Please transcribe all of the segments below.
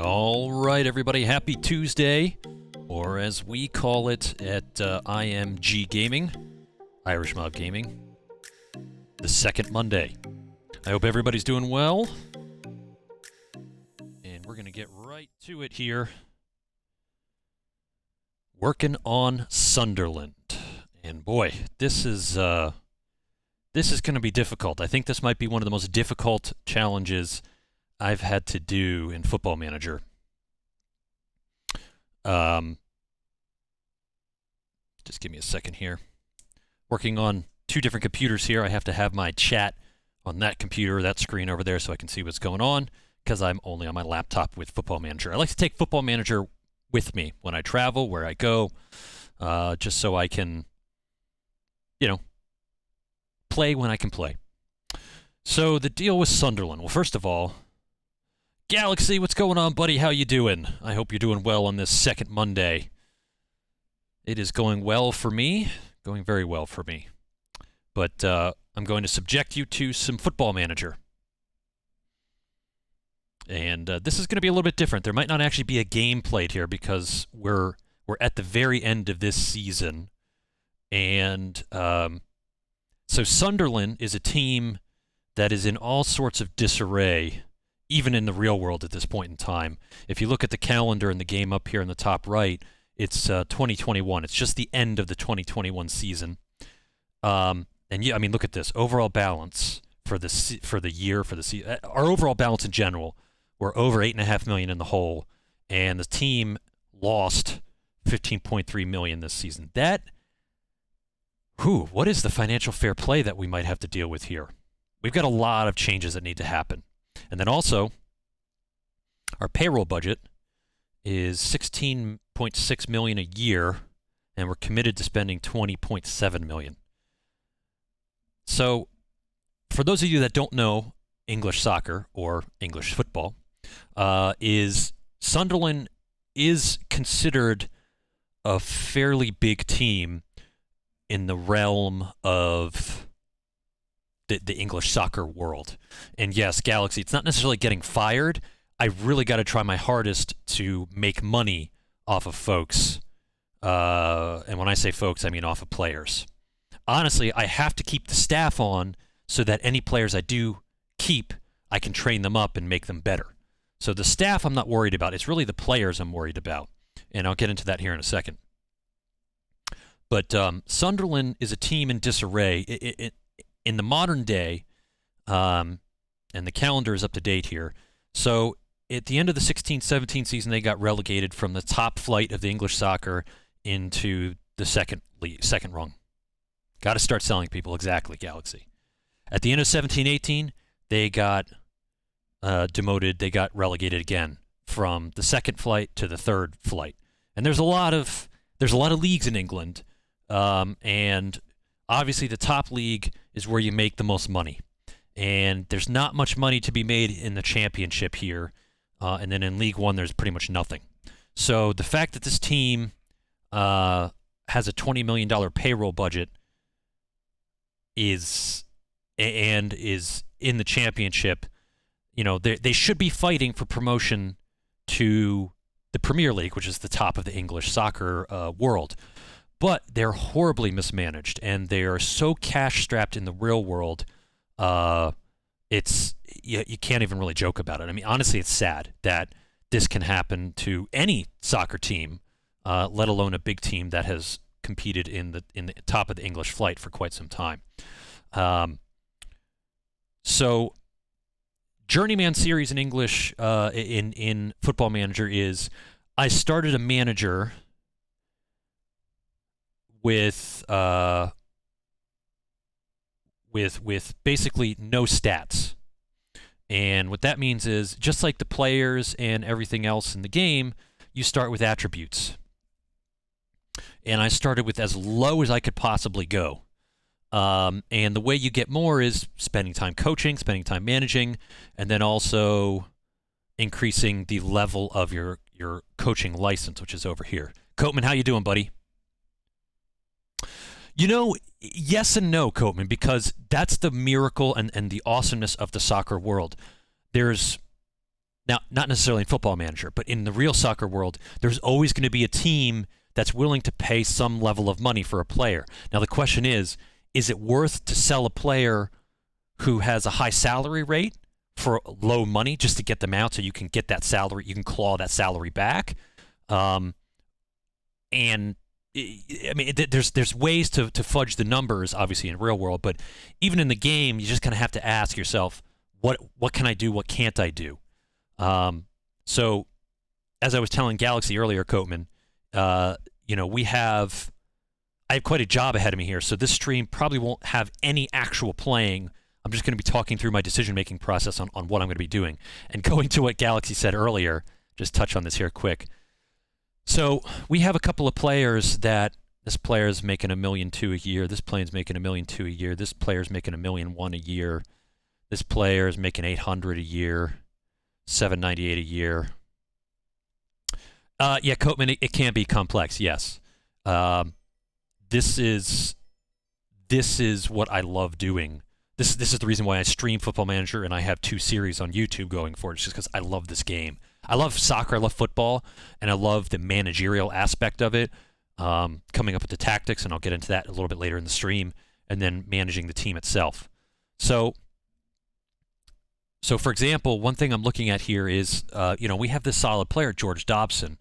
All right, everybody, happy Tuesday, or as we call it at IMG Gaming, Irish Mob Gaming, the second Monday. I hope everybody's doing well, and we're going to get right to it here. Working on Sunderland, and boy, this is going to be difficult. I think this might be one of the most difficult challenges I've had to do in Football Manager. Just give me a second here. Working on two different computers here. I have to have my chat on that computer, that screen over there, so I can see what's going on, because I'm only on my laptop with Football Manager. I like to take Football Manager with me when I travel, where I go, just so I can, play when I can play. So the deal with Sunderland. Well, first of all, Galaxy, what's going on, buddy? How you doing? I hope you're doing well on this second Monday. It is going well for me, going very well for me. But I'm going to subject you to some Football Manager. And this is going to be a little bit different. There might not actually be a game played here because we're at the very end of this season. And so Sunderland is a team that is in all sorts of disarray, even in the real world at this point in time. If you look at the calendar and the game up here in the top right, it's 2021. It's just the end of the 2021 season. And yeah, I mean, look at this overall balance for the year, for the season. Our overall balance in general, we're over $8.5 million in the hole, and the team lost $15.3 million this season. What is the financial fair play that we might have to deal with here? We've got a lot of changes that need to happen. And then also, our payroll budget is $16.6 million a year, and we're committed to spending $20.7 million. So, for those of you that don't know English soccer or English football, Sunderland is considered a fairly big team in the realm of the English soccer world. And yes, Galaxy, it's not necessarily getting fired. I really got to try my hardest to make money off of folks. And when I say folks, I mean off of players. Honestly, I have to keep the staff on so that any players I do keep, I can train them up and make them better. So the staff I'm not worried about. It's really the players I'm worried about. And I'll get into that here in a second. But Sunderland is a team in disarray. In the modern day, and the calendar is up to date here, so at the end of the 16-17 season, they got relegated from the top flight of the English soccer into the second rung. Got to start selling people, exactly, Galaxy. At the end of 17-18, they got demoted, they got relegated again from the second flight to the third flight. And there's a lot of leagues in England, and obviously the top league is where you make the most money. And there's not much money to be made in the championship here. And then in League One, there's pretty much nothing. So the fact that this team has a $20 million payroll budget is in the championship, they should be fighting for promotion to the Premier League, which is the top of the English soccer world. But they're horribly mismanaged, and they are so cash-strapped in the real world, you can't even really joke about it. I mean, honestly, it's sad that this can happen to any soccer team, let alone a big team that has competed in the top of the English flight for quite some time. So, Journeyman series in English in Football Manager is I started a manager with basically no stats. And what that means is, just like the players and everything else in the game, you start with attributes. And I started with as low as I could possibly go. And the way you get more is spending time coaching, spending time managing, and then also increasing the level of your coaching license, which is over here. Coatman, how you doing, buddy? Yes and no, Coatman, because that's the miracle and the awesomeness of the soccer world. Now, not necessarily in Football Manager, but in the real soccer world, there's always going to be a team that's willing to pay some level of money for a player. Now, the question is it worth to sell a player who has a high salary rate for low money just to get them out so you can get that salary, you can claw that salary back? And I mean, there's ways to fudge the numbers, obviously, in the real world, but even in the game, you just kind of have to ask yourself, what can I do? What can't I do? So, as I was telling Galaxy earlier, Coatman, I have quite a job ahead of me here, so this stream probably won't have any actual playing. I'm just going to be talking through my decision-making process on what I'm going to be doing. And going to what Galaxy said earlier, just touch on this here quick. So we have a couple of players that this player's making $1.2 million a year, this player's making $1.2 million a year, this player's making $1.1 million a year, this player's making $800 a year, $798 a year. Yeah, Coatman, it can be complex, yes. This is what I love doing. This is the reason why I stream Football Manager and I have 2 series on YouTube going forward. It's just because I love this game. I love soccer, I love football, and I love the managerial aspect of it, coming up with the tactics, and I'll get into that a little bit later in the stream, and then managing the team itself. So for example, one thing I'm looking at here is, we have this solid player, George Dobson,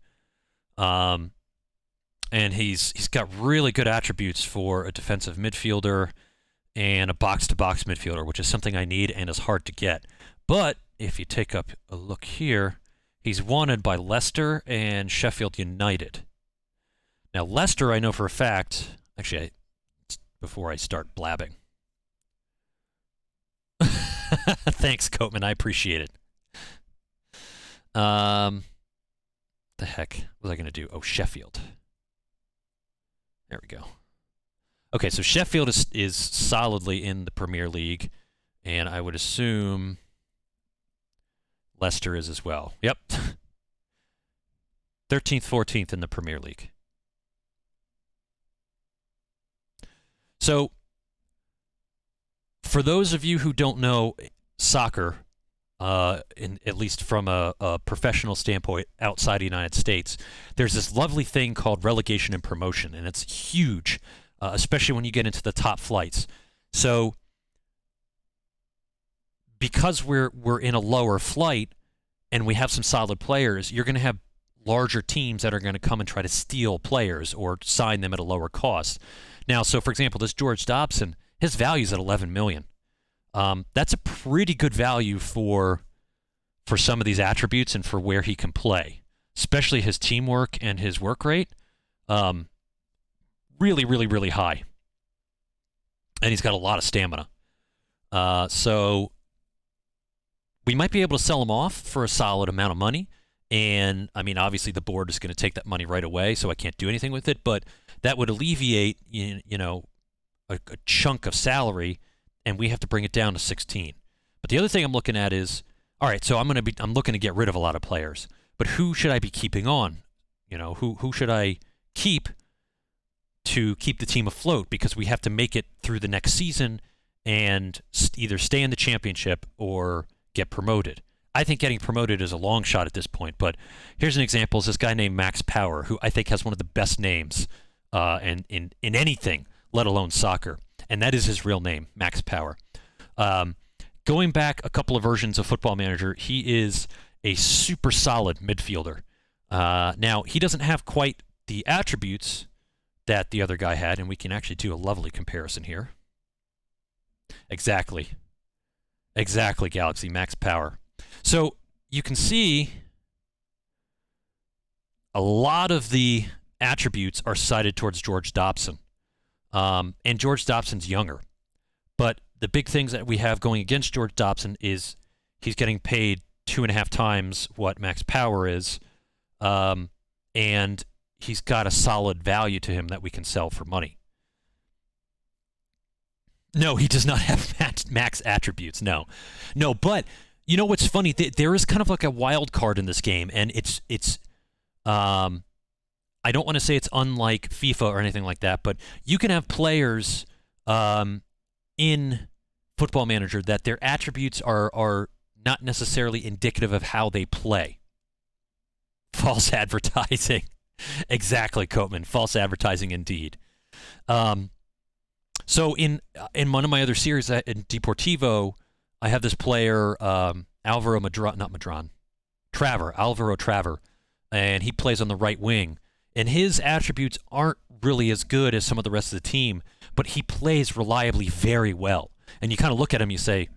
and he's got really good attributes for a defensive midfielder and a box-to-box midfielder, which is something I need and is hard to get. But if you take up a look here, he's wanted by Leicester and Sheffield United. Now, Leicester, I know for a fact, actually, before I start blabbing. Thanks, Coatman, I appreciate it. The heck was I going to do? Oh, Sheffield. There we go. Okay, so Sheffield is solidly in the Premier League, and I would assume Leicester is as well. Yep. 13th, 14th in the Premier League. So, for those of you who don't know soccer, at least from a professional standpoint outside the United States, there's this lovely thing called relegation and promotion, and it's huge, especially when you get into the top flights. So, because we're in a lower flight and we have some solid players, you're going to have larger teams that are going to come and try to steal players or sign them at a lower cost. Now, so for example, this George Dobson, his value's at $11 million. That's a pretty good value for some of these attributes and for where he can play, especially his teamwork and his work rate. Really, really, really high. And he's got a lot of stamina. So we might be able to sell him off for a solid amount of money. And, I mean, obviously the board is going to take that money right away, so I can't do anything with it. But that would alleviate, a chunk of salary, and we have to bring it down to 16. But the other thing I'm looking at is, all right, so I'm looking to get rid of a lot of players. But who should I be keeping on? Who should I keep to keep the team afloat? Because we have to make it through the next season and either stay in the championship or get promoted. I think getting promoted is a long shot at this point, but here's an example. Is this guy named Max Power, who I think has one of the best names in anything, let alone soccer, and that is his real name, Max Power. Going back a couple of versions of Football Manager, he is a super solid midfielder. Now, he doesn't have quite the attributes that the other guy had, and we can actually do a lovely comparison here. Exactly, Galaxy, Max Power. So you can see a lot of the attributes are cited towards George Dobson. And George Dobson's younger. But the big things that we have going against George Dobson is he's getting paid 2.5 times what Max Power is. And he's got a solid value to him that we can sell for money. No, he does not have max attributes. No, but you know what's funny? There is kind of like a wild card in this game, and it's I don't want to say it's unlike FIFA or anything like that, but you can have players in Football Manager that their attributes are not necessarily indicative of how they play. False advertising. Exactly, Coatman. False advertising indeed. So in one of my other series in Deportivo, I have this player, Alvaro Traver, and he plays on the right wing. And his attributes aren't really as good as some of the rest of the team, but he plays reliably very well. And you kind of look at him, you say,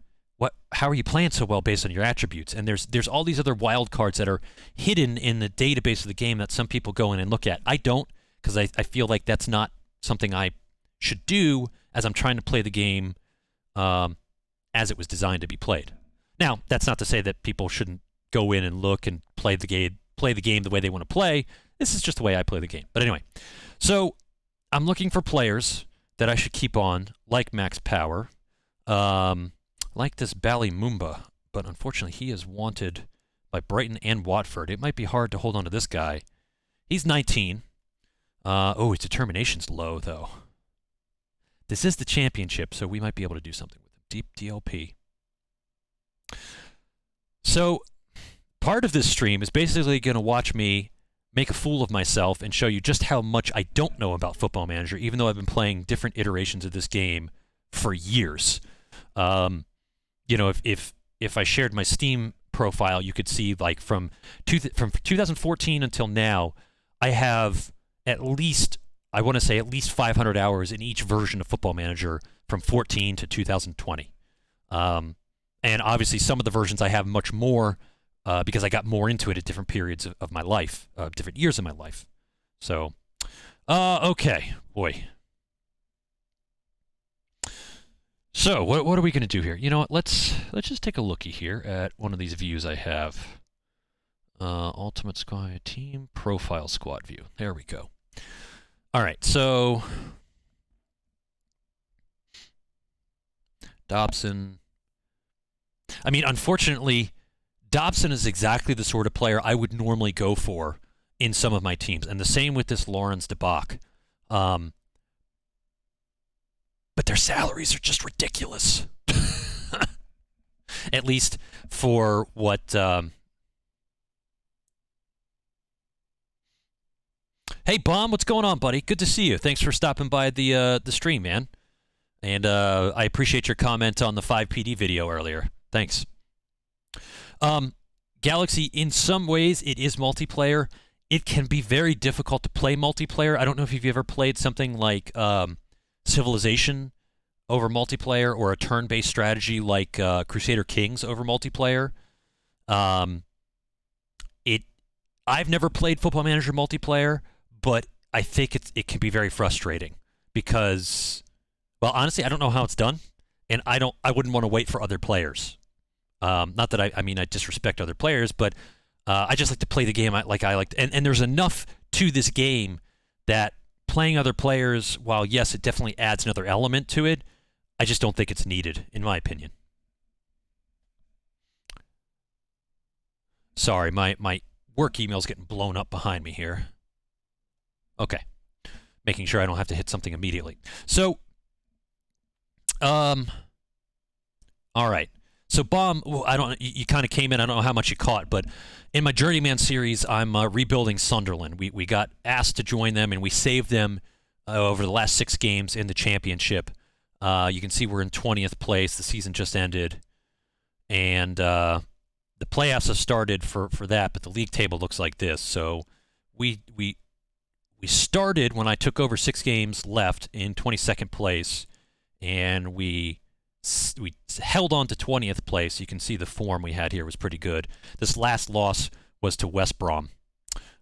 how are you playing so well based on your attributes? And there's all these other wild cards that are hidden in the database of the game that some people go in and look at. I don't, because I feel like that's not something I should do as I'm trying to play the game as it was designed to be played. Now, that's not to say that people shouldn't go in and look and play the game the way they want to play. This is just the way I play the game. But anyway, so I'm looking for players that I should keep on, like Max Power, like this Ballymumba, but unfortunately he is wanted by Brighton and Watford. It might be hard to hold on to this guy. He's 19. His determination's low, though. This is the championship, so we might be able to do something with him. Deep DLP. So part of this stream is basically going to watch me make a fool of myself and show you just how much I don't know about Football Manager, even though I've been playing different iterations of this game for years. If I shared my Steam profile, you could see like from 2014 until now, I have at least 500 hours in each version of Football Manager from 14 to 2020. And obviously some of the versions I have much more because I got more into it at different periods of my life, different years of my life. So, okay, boy. So, what are we going to do here? You know what? Let's just take a looky here at one of these views I have. Ultimate Squad Team Profile Squad View. There we go. All right, so Dobson. I mean, unfortunately, Dobson is exactly the sort of player I would normally go for in some of my teams, and the same with this Lawrence de Bach. But their salaries are just ridiculous. At least for what... Hey, Bomb, what's going on, buddy? Good to see you. Thanks for stopping by the stream, man. And I appreciate your comment on the 5PD video earlier. Thanks. Galaxy, in some ways, it is multiplayer. It can be very difficult to play multiplayer. I don't know if you've ever played something like Civilization over multiplayer or a turn-based strategy like Crusader Kings over multiplayer. I've never played Football Manager multiplayer, but I think it can be very frustrating because, well, honestly, I don't know how it's done, and I wouldn't want to wait for other players. Not that I disrespect other players, but I just like to play the game and there's enough to this game that playing other players, while yes, it definitely adds another element to it, I just don't think it's needed, in my opinion. Sorry, my work email's getting blown up behind me here. Okay. Making sure I don't have to hit something immediately. So, all right. So, Bomb, you kind of came in, I don't know how much you caught, but in my Journeyman series, I'm rebuilding Sunderland. We got asked to join them, and we saved them over the last 6 games in the championship. You can see we're in 20th place. The season just ended. And the playoffs have started for that, but the league table looks like this. So we started when I took over 6 games left in 22nd place, and we held on to 20th place. You can see the form we had here was pretty good. This last loss was to West Brom.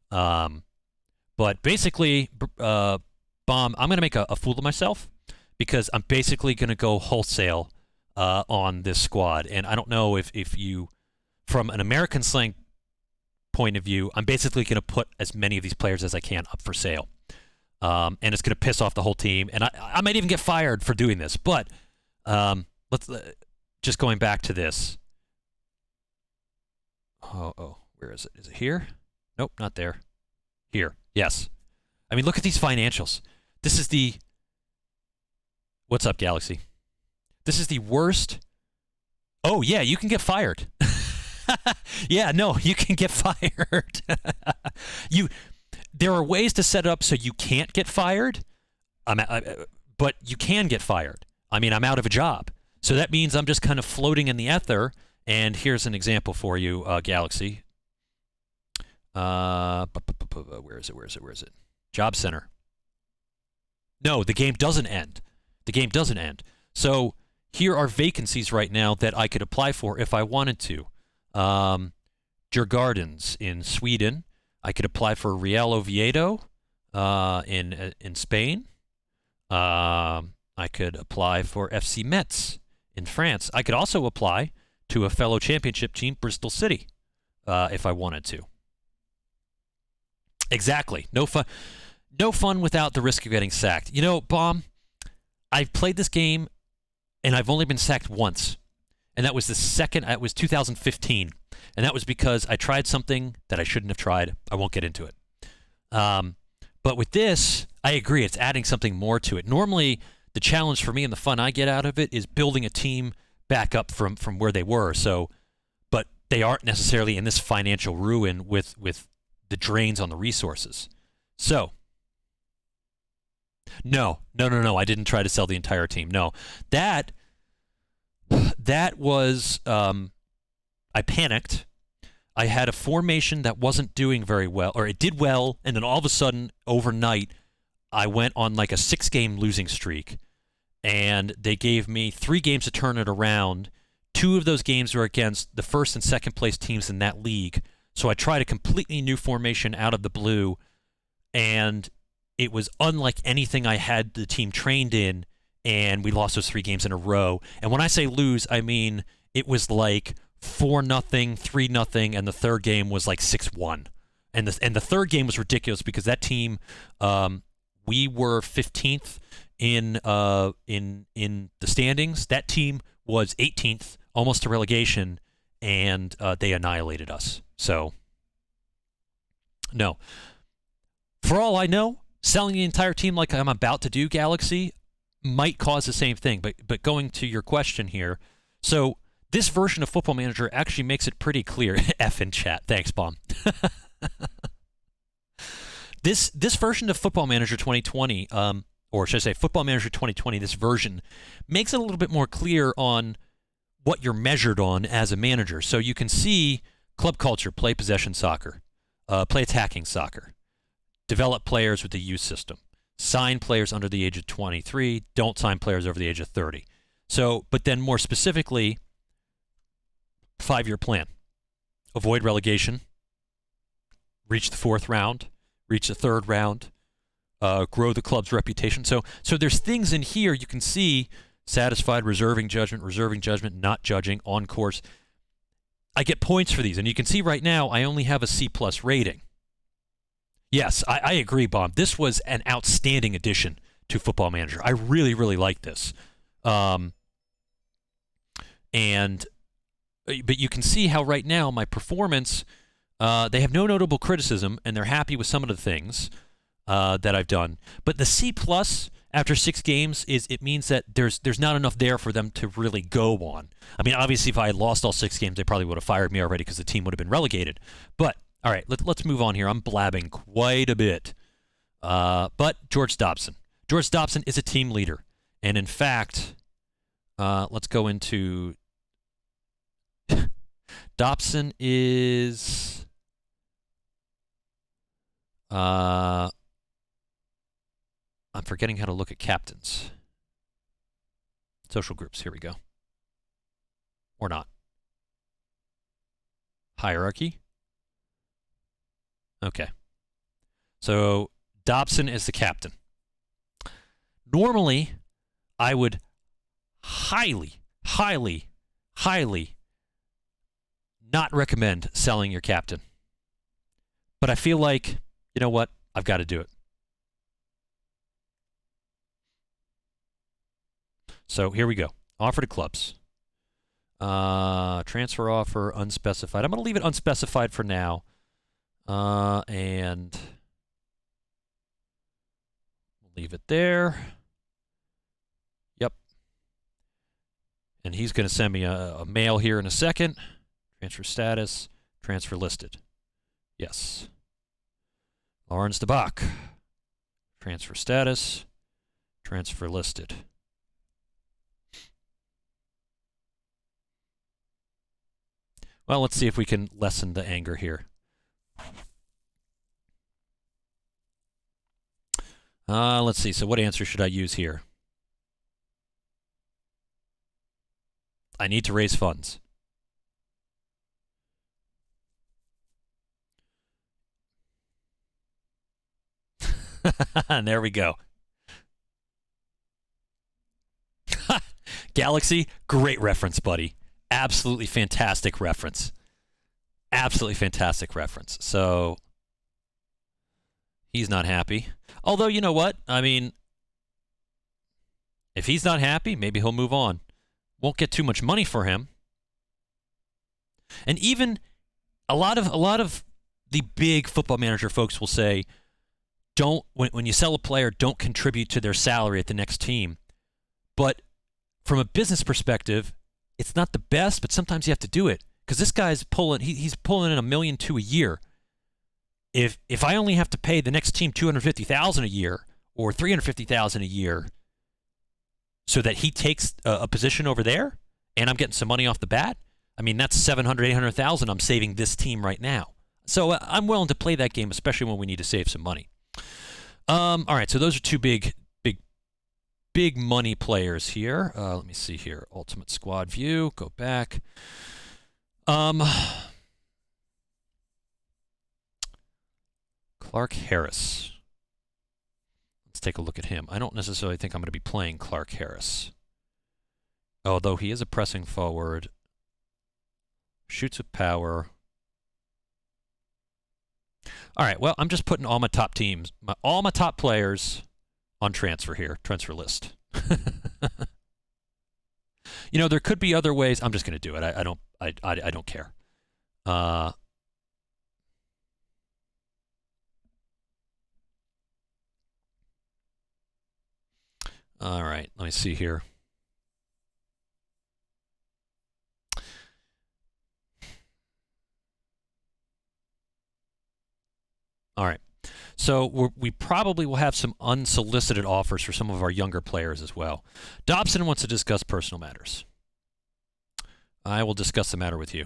But basically, Bomb, I'm going to make a fool of myself because I'm basically going to go wholesale on this squad. And I don't know if you, from an American slang point of view, I'm basically going to put as many of these players as I can up for sale. And it's going to piss off the whole team. And I might even get fired for doing this. But let's just going back to this. Oh, where is it? Is it here? Nope, not there. Here, yes. I mean, look at these financials. This is the... What's up, Galaxy? This is the worst Oh yeah, you can get fired. Yeah, no, you can get fired. you There are ways to set it up so you can't get fired. But you can get fired. I mean, I'm out of a job. So that means I'm just kind of floating in the ether. And here's an example for you, Galaxy. Where is it? Job Center. No, the game doesn't end. The game doesn't end. So here are vacancies right now that I could apply for if I wanted to. Djurgårdens in Sweden. I could apply for Real Oviedo in Spain. I could apply for FC Metz in France. I could also apply to a fellow championship team, Bristol City, if I wanted to. Exactly. No fun. No fun without the risk of getting sacked. You know, Bomb, I've played this game, and I've only been sacked once. And that was it was 2015. And that was because I tried something that I shouldn't have tried. I won't get into it. But with this, I agree. It's adding something more to it. Normally, the challenge for me and the fun I get out of it is building a team back up from where they were. So, but they aren't necessarily in this financial ruin with the drains on the resources. So, no. I didn't try to sell the entire team. No, that was I panicked. I had a formation that wasn't doing very well, or it did well, and then all of a sudden, overnight, I went on like a 6-game losing streak, and they gave me 3 games to turn it around. 2 of those games were against the first and second place teams in that league. So I tried a completely new formation out of the blue, and it was unlike anything I had the team trained in, and we lost those 3 games in a row. And when I say lose, I mean it was like 4-0, 3-0, and the third game was like 6-1. And the third game was ridiculous because that team, we were 15th in the standings. That team was 18th, almost to relegation, and they annihilated us. So, no. For all I know, selling the entire team like I'm about to do, Galaxy, might cause the same thing. But going to your question here, so this version of Football Manager actually makes it pretty clear. F in chat. Thanks, Bomb. This version of Football Manager 2020, or should I say Football Manager 2020, this version, makes it a little bit more clear on what you're measured on as a manager. So you can see club culture, play possession soccer, play attacking soccer, develop players with the youth system, sign players under the age of 23, don't sign players over the age of 30. So, but then more specifically, 5-year plan. Avoid relegation, reach the 4th round, reach the 3rd round, grow the club's reputation. So there's things in here you can see: satisfied, reserving judgment, not judging, on course. I get points for these, and you can see right now I only have a C+ rating. Yes, I agree, Bob. This was an outstanding addition to Football Manager. I really, really like this. But you can see how right now my performance, they have no notable criticism, and they're happy with some of the things that I've done. But the C+ after 6 games it means that there's not enough there for them to really go on. I mean, obviously, if I had lost all 6 games, they probably would have fired me already because the team would have been relegated. But all right, let's move on here. I'm blabbing quite a bit. But George Dobson. George Dobson is a team leader, and in fact, let's go into. Dobson is I'm forgetting how to look at captains. Social groups, here we go. Or not. Hierarchy. Okay. So Dobson is the captain. Normally, I would highly not recommend selling your captain. But I feel like, you know what? I've got to do it. So here we go. Offer to clubs. Transfer offer, unspecified. I'm going to leave it unspecified for now. And we'll leave it there. Yep. And he's going to send me a mail here in a second. Transfer status, transfer listed. Yes. Lawrence DeBach. Transfer status, transfer listed. Well, let's see if we can lessen the anger here. Let's see. So what answer should I use here? I need to raise funds. And there we go. Galaxy, great reference, buddy. Absolutely fantastic reference. Absolutely fantastic reference. So he's not happy. Although, you know what? I mean, if he's not happy, maybe he'll move on. Won't get too much money for him. And even a lot of the big Football Manager folks will say, don't when you sell a player, don't contribute to their salary at the next team. But from a business perspective, it's not the best, but sometimes you have to do it because this guy's pulling. He's pulling in $1.2 million a year. If I only have to pay the next team $250,000 a year or $350,000 a year, so that he takes a position over there, and I'm getting some money off the bat, I mean that's $700,000, $800,000 I'm saving this team right now. So I'm willing to play that game, especially when we need to save some money. All right, so those are two big money players here. Let me see here. Ultimate squad view. Go back. Clark Harris. Let's take a look at him. I don't necessarily think I'm going to be playing Clark Harris. Although he is a pressing forward. Shoots with power. All right, well, I'm just putting all my top teams, all my top players on transfer here, transfer list. You know, there could be other ways. I'm just going to do it. I don't care. All right, let me see here. All right. So we probably will have some unsolicited offers for some of our younger players as well. Dobson wants to discuss personal matters. I will discuss the matter with you.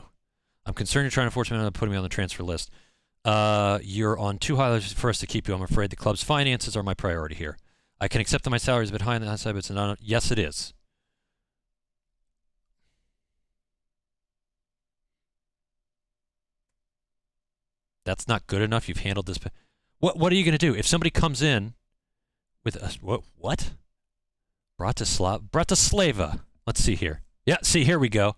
I'm concerned you're trying to force me to put me on the transfer list. You're on too high for us to keep you. I'm afraid the club's finances are my priority here. I can accept that my salary is a bit high on the side, but it's not. Yes, it is. That's not good enough. You've handled this. What are you going to do if somebody comes in with a what? Bratislava. Let's see here. Yeah, see, here we go.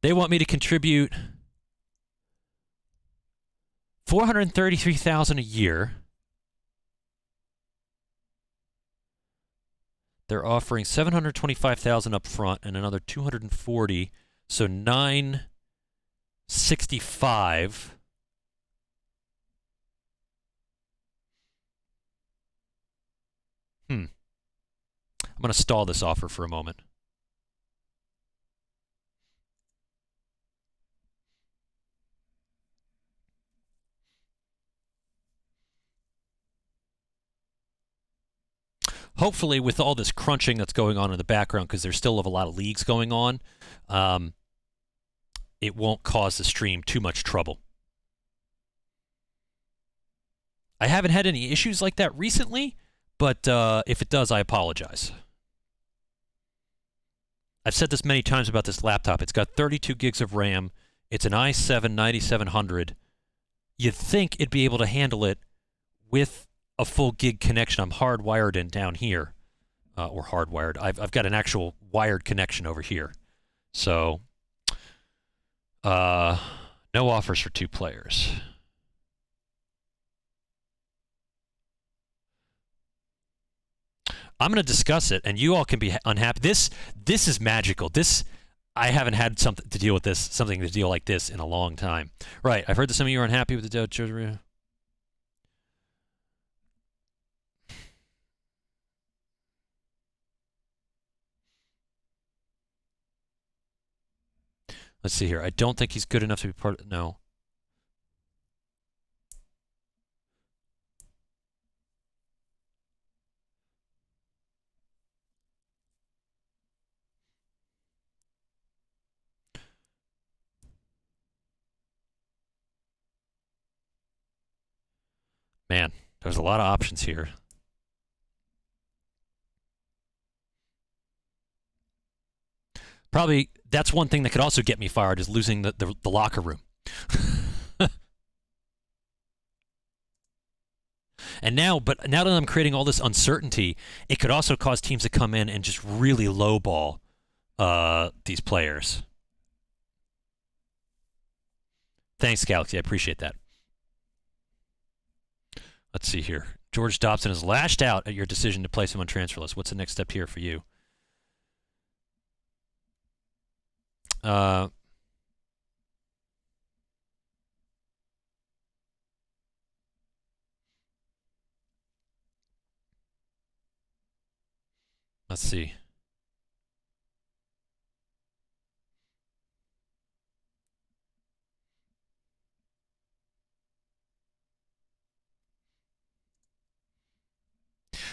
They want me to contribute $433,000 a year. They're offering $725,000 up front and another $240,000, so $965,000. I'm going to stall this offer for a moment. Hopefully, with all this crunching that's going on in the background, because there's still a lot of leagues going on, it won't cause the stream too much trouble. I haven't had any issues like that recently, but if it does, I apologize. I've said this many times about this laptop. It's got 32 gigs of RAM. It's an i7 9700. You'd think it'd be able to handle it with a full gig connection. I'm hardwired in down here, or hardwired. I've got an actual wired connection over here. So, no offers for 2 players. I'm going to discuss it, and you all can be unhappy. This is magical. I haven't had something to deal like this in a long time. Right. I've heard that some of you are unhappy with the Joe. Let's see here. I don't think he's good enough to be part of... No. Man, there's a lot of options here. Probably that's one thing that could also get me fired is losing the locker room. And now that I'm creating all this uncertainty, it could also cause teams to come in and just really lowball these players. Thanks, Galaxy. I appreciate that. Let's see here. George Dobson has lashed out at your decision to place him on transfer list. What's the next step here for you? Let's see.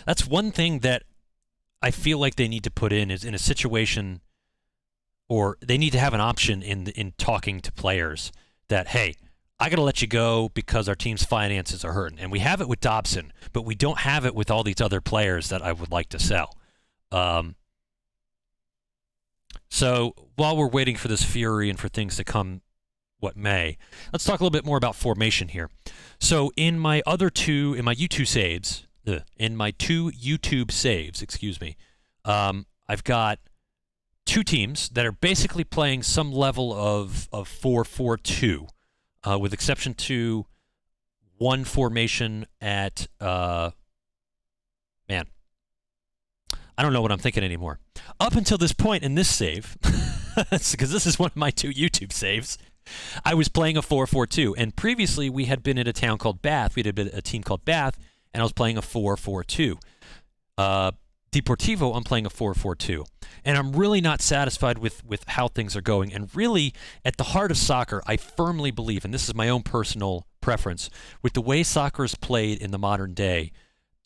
That's one thing that I feel like they need to put in is in a situation, or they need to have an option in talking to players that, hey, I got to let you go because our team's finances are hurting. And we have it with Dobson, but we don't have it with all these other players that I would like to sell. So while we're waiting for this fury and for things to come what may, let's talk a little bit more about formation here. So in my YouTube saves, excuse me, I've got two teams that are basically playing some level of 4-4-2, with exception to one formation at man, I don't know what I'm thinking anymore. Up until this point in this save, because this is one of my two YouTube saves, I was playing a 4-4-2, and previously we had been at a town called Bath. We had been a team called Bath, and I was playing a 4-4-2. Deportivo, I'm playing a 4-4-2. And I'm really not satisfied with how things are going. And really, at the heart of soccer, I firmly believe, and this is my own personal preference, with the way soccer is played in the modern day,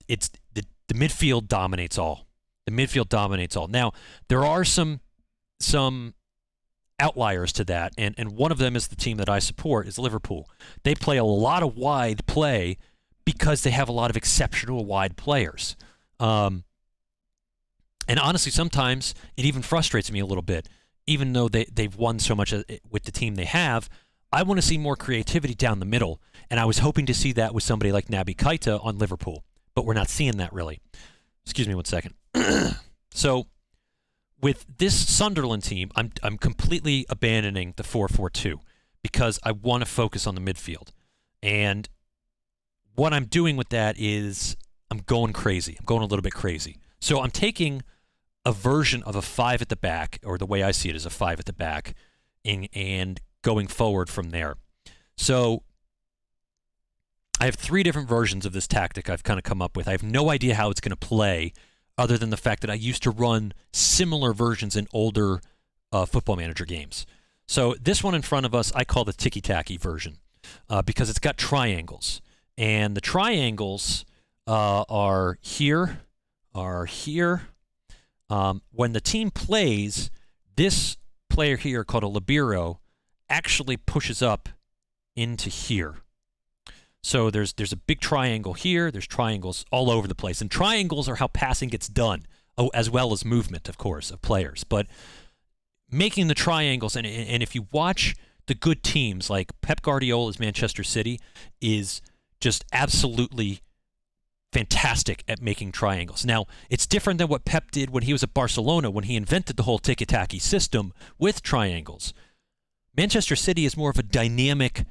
it's the midfield dominates all. The midfield dominates all. Now, there are some outliers to that, and one of them is the team that I support, is Liverpool. They play a lot of wide play because they have a lot of exceptional wide players. And honestly, sometimes it even frustrates me a little bit. Even though they've won so much with the team they have, I want to see more creativity down the middle. And I was hoping to see that with somebody like Naby Keita on Liverpool. But we're not seeing that really. Excuse me one second. So with this Sunderland team, I'm completely abandoning the 4-4-2 because I want to focus on the midfield. And what I'm doing with that is I'm going crazy. I'm going a little bit crazy. So I'm taking a version of a 5 at the back, or the way I see it is a 5 at the back, and going forward from there. So I have 3 different versions of this tactic I've kind of come up with. I have no idea how it's going to play other than the fact that I used to run similar versions in older Football Manager games. So this one in front of us I call the ticky-tacky version because it's got triangles. And the triangles are here. When the team plays, this player here called a libero actually pushes up into here. So there's a big triangle here. There's triangles all over the place. And triangles are how passing gets done, as well as movement, of course, of players. But making the triangles, and if you watch the good teams, like Pep Guardiola's Manchester City is just absolutely fantastic at making triangles. Now, it's different than what Pep did when he was at Barcelona, when he invented the whole tiki-taki system with triangles. Manchester City is more of a dynamic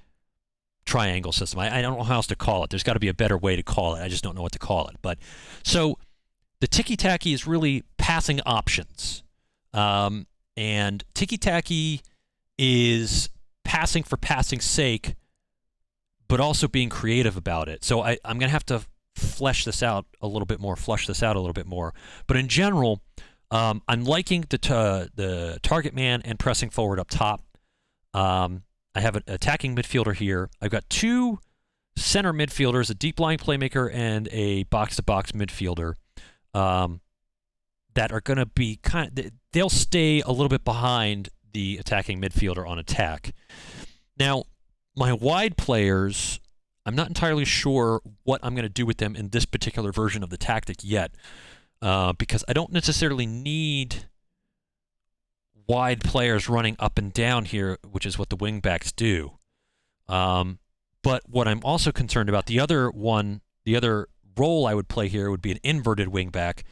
triangle system. I don't know how else to call it. There's got to be a better way to call it. I just don't know what to call it. But so the tiki-taki is really passing options. And tiki-taki is passing for passing's sake, but also being creative about it. So I'm going to have to flesh this out a little bit more. But in general, I'm liking the target man and pressing forward up top. I have an attacking midfielder here. I've got two center midfielders, a deep lying playmaker, and a box-to-box midfielder that are going to be they'll stay a little bit behind the attacking midfielder on attack. Now, my wide players, I'm not entirely sure what I'm going to do with them in this particular version of the tactic yet, because I don't necessarily need wide players running up and down here, which is what the wingbacks do. But what I'm also concerned about, the other role I would play here would be an inverted wingback,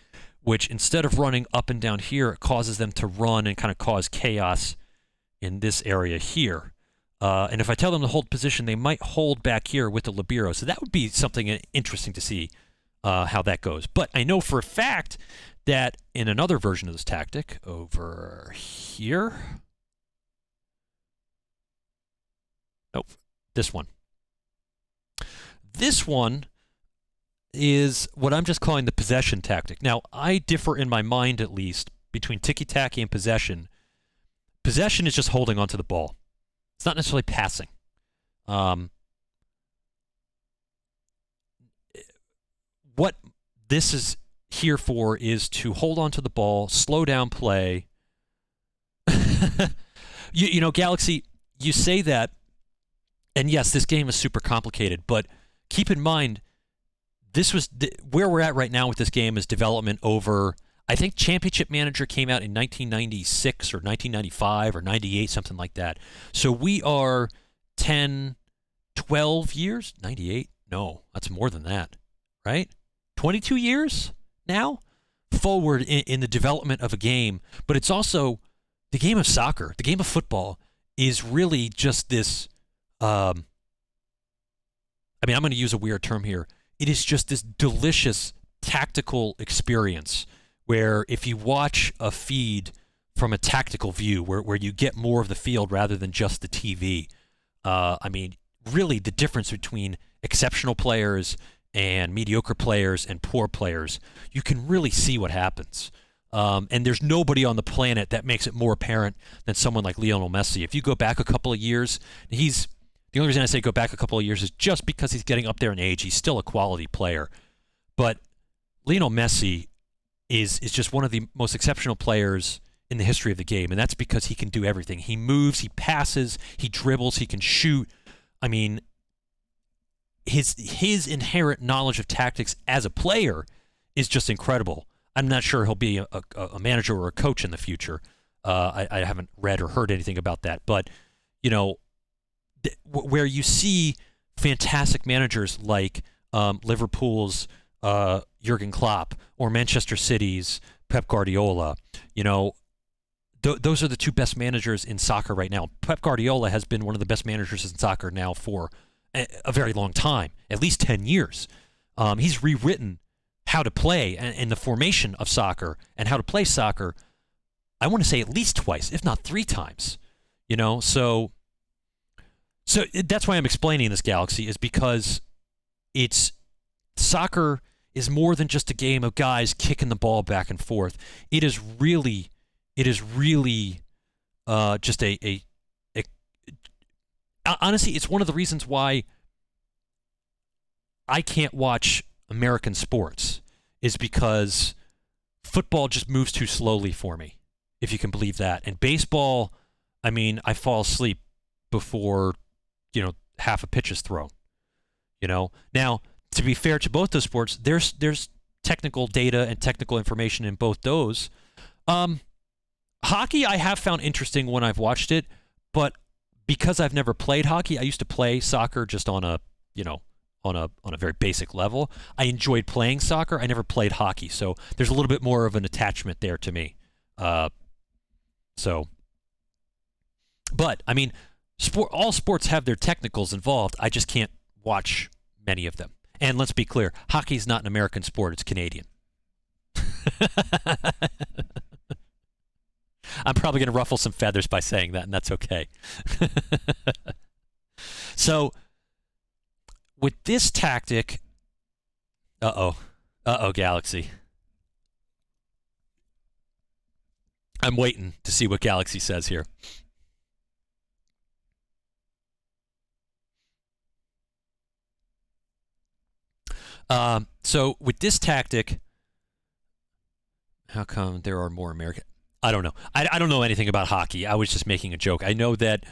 which instead of running up and down here, it causes them to run and kind of cause chaos in this area here. And if I tell them to hold position, they might hold back here with the libero. So that would be something interesting to see how that goes. But I know for a fact that in another version of this tactic over here, nope, this one. This one is what I'm just calling the possession tactic. Now, I differ in my mind, at least, between tiki-taka and possession. Possession is just holding onto the ball. It's not necessarily passing. What this is here for is to hold on to the ball, slow down play. you know, Galaxy, you say that, and yes, this game is super complicated, but keep in mind, this was where we're at right now with this game is development over, I think Championship Manager came out in 1996 or 1995 or 98, something like that. So we are 10, 12 years? 98? No, that's more than that, right? 22 years now forward in the development of a game. But it's also the game of soccer, the game of football is really just this, I'm going to use a weird term here. It is just this delicious tactical experience where if you watch a feed from a tactical view where you get more of the field rather than just the TV, really the difference between exceptional players and mediocre players and poor players, you can really see what happens. And there's nobody on the planet that makes it more apparent than someone like Lionel Messi. If you go back a couple of years, the only reason I say go back a couple of years is just because he's getting up there in age. He's still a quality player. But Lionel Messi is just one of the most exceptional players in the history of the game, and that's because he can do everything. He moves, he passes, he dribbles, he can shoot. I mean, his inherent knowledge of tactics as a player is just incredible. I'm not sure he'll be a manager or a coach in the future. I haven't read or heard anything about that. But, you know, where you see fantastic managers like Liverpool's Jurgen Klopp or Manchester City's Pep Guardiola, you know, those are the two best managers in soccer right now. Pep Guardiola has been one of the best managers in soccer now for a very long time, at least 10 years. He's rewritten how to play and the formation of soccer and how to play soccer, I want to say at least twice, if not 3 times. You know, so that's why I'm explaining this, Galaxy, is because soccer is more than just a game of guys kicking the ball back and forth. It is really just honestly, it's one of the reasons why I can't watch American sports, is because football just moves too slowly for me, if you can believe that. And baseball, I mean, I fall asleep before, you know, half a pitch is thrown. You know, now to be fair to both those sports, there's technical data and technical information in both those. Hockey I have found interesting when I've watched it, but because I've never played hockey, I used to play soccer just on a very basic level. I enjoyed playing soccer. I never played hockey, so there's a little bit more of an attachment there to me. But I mean, all sports have their technicals involved. I just can't watch many of them. And let's be clear, hockey's not an American sport, it's Canadian. I'm probably going to ruffle some feathers by saying that, and that's okay. So, with this tactic, Galaxy. I'm waiting to see what Galaxy says here. So with this tactic, how come there are more American? I don't know. I don't know anything about hockey. I was just making a joke. I know that,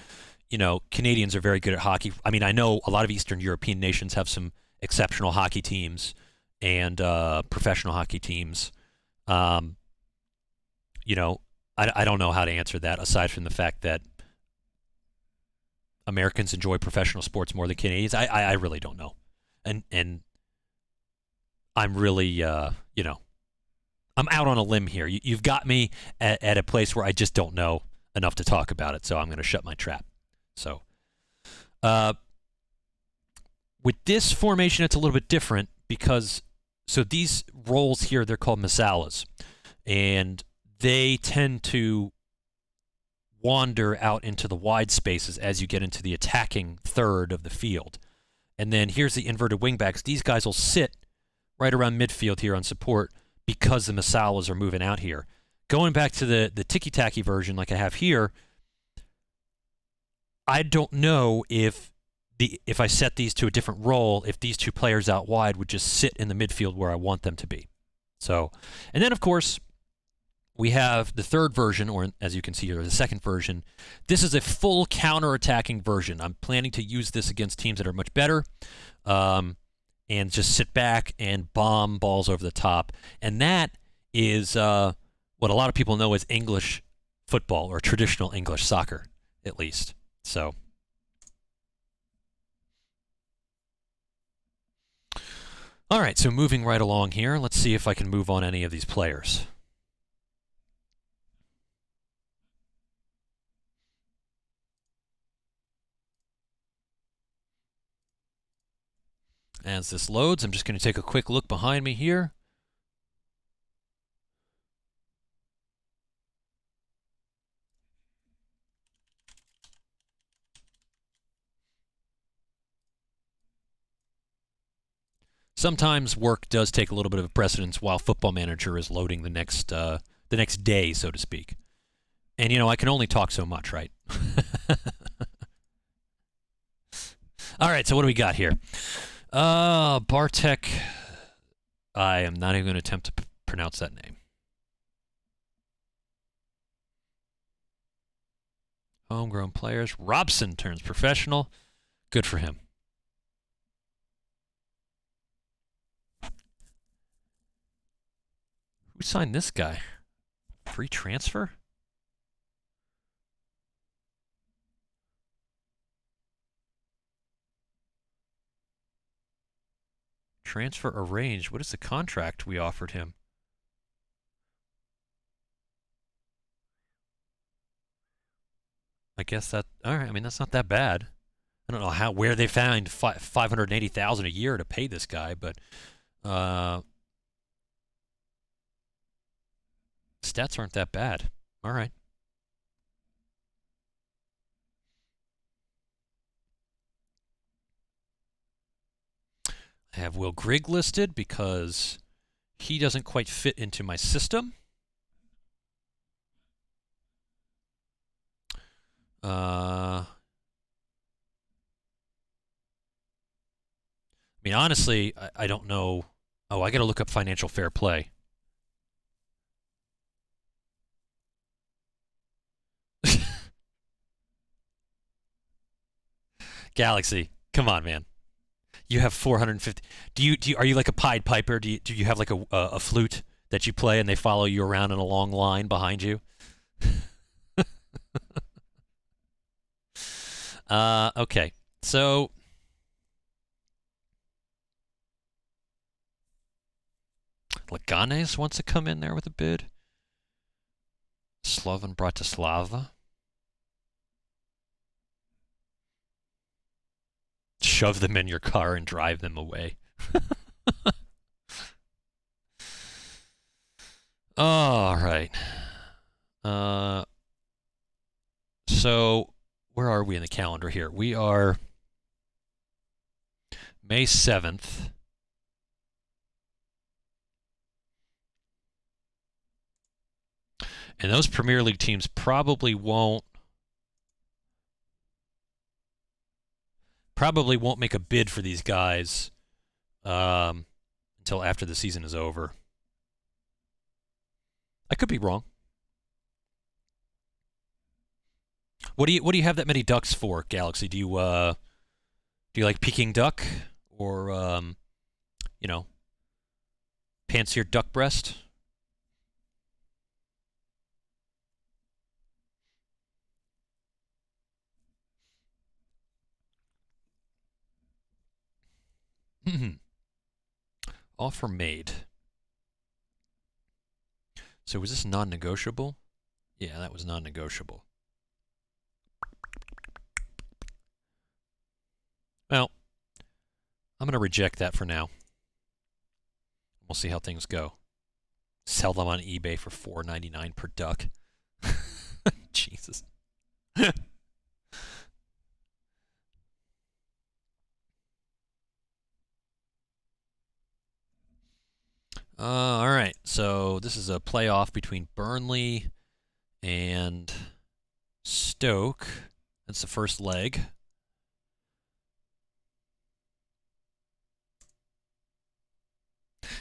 Canadians are very good at hockey. I mean, I know a lot of Eastern European nations have some exceptional hockey teams and professional hockey teams. I don't know how to answer that aside from the fact that Americans enjoy professional sports more than Canadians. I really don't know. And I'm really, I'm out on a limb here. You've got me at a place where I just don't know enough to talk about it, so I'm going to shut my trap. So, with this formation, it's a little bit different because, so these roles here, they're called masalas, and they tend to wander out into the wide spaces as you get into the attacking third of the field. And then here's the inverted wingbacks. These guys will sit right around midfield here on support because the masalas are moving out here. Going back to the ticky-tacky version like I have here, I don't know if I set these to a different role, if these two players out wide would just sit in the midfield where I want them to be. So, and then of course, we have the third version, or as you can see here, the second version. This is a full counter-attacking version. I'm planning to use this against teams that are much better, and just sit back and bomb balls over the top. And that is what a lot of people know as English football, or traditional English soccer, at least. So, all right, so moving right along here, let's see if I can move on any of these players. As this loads, I'm just going to take a quick look behind me here. Sometimes work does take a little bit of precedence while Football Manager is loading the next day, so to speak. And I can only talk so much, right? All right, so what do we got here? Bartek. I am not even going to attempt to pronounce that name. Homegrown players. Robson turns professional. Good for him. Who signed this guy? Free transfer? Transfer arranged. What is the contract we offered him? I guess that. All right. I mean, that's not that bad. I don't know where they found $580,000 a year to pay this guy, but stats aren't that bad. All right. I have Will Grigg listed because he doesn't quite fit into my system. I mean, honestly, I don't know. Oh, I got to look up financial fair play. Galaxy, come on, man. You have 450. Are you like a Pied Piper? Do you have like a flute that you play and they follow you around in a long line behind you? Okay. So Leganes wants to come in there with a bid. Slovan Bratislava. Shove them in your car and drive them away. All right. So where are we in the calendar here? We are May 7th. And those Premier League teams probably won't make a bid for these guys until after the season is over. I could be wrong. What do you have that many ducks for, Galaxy? Do you like Peking duck or pan-seared duck breast? Offer made. So was this non-negotiable? Yeah, that was non-negotiable. Well, I'm going to reject that for now. We'll see how things go. Sell them on eBay for $4.99 per duck. Jesus. All right, so this is a playoff between Burnley and Stoke. That's the first leg.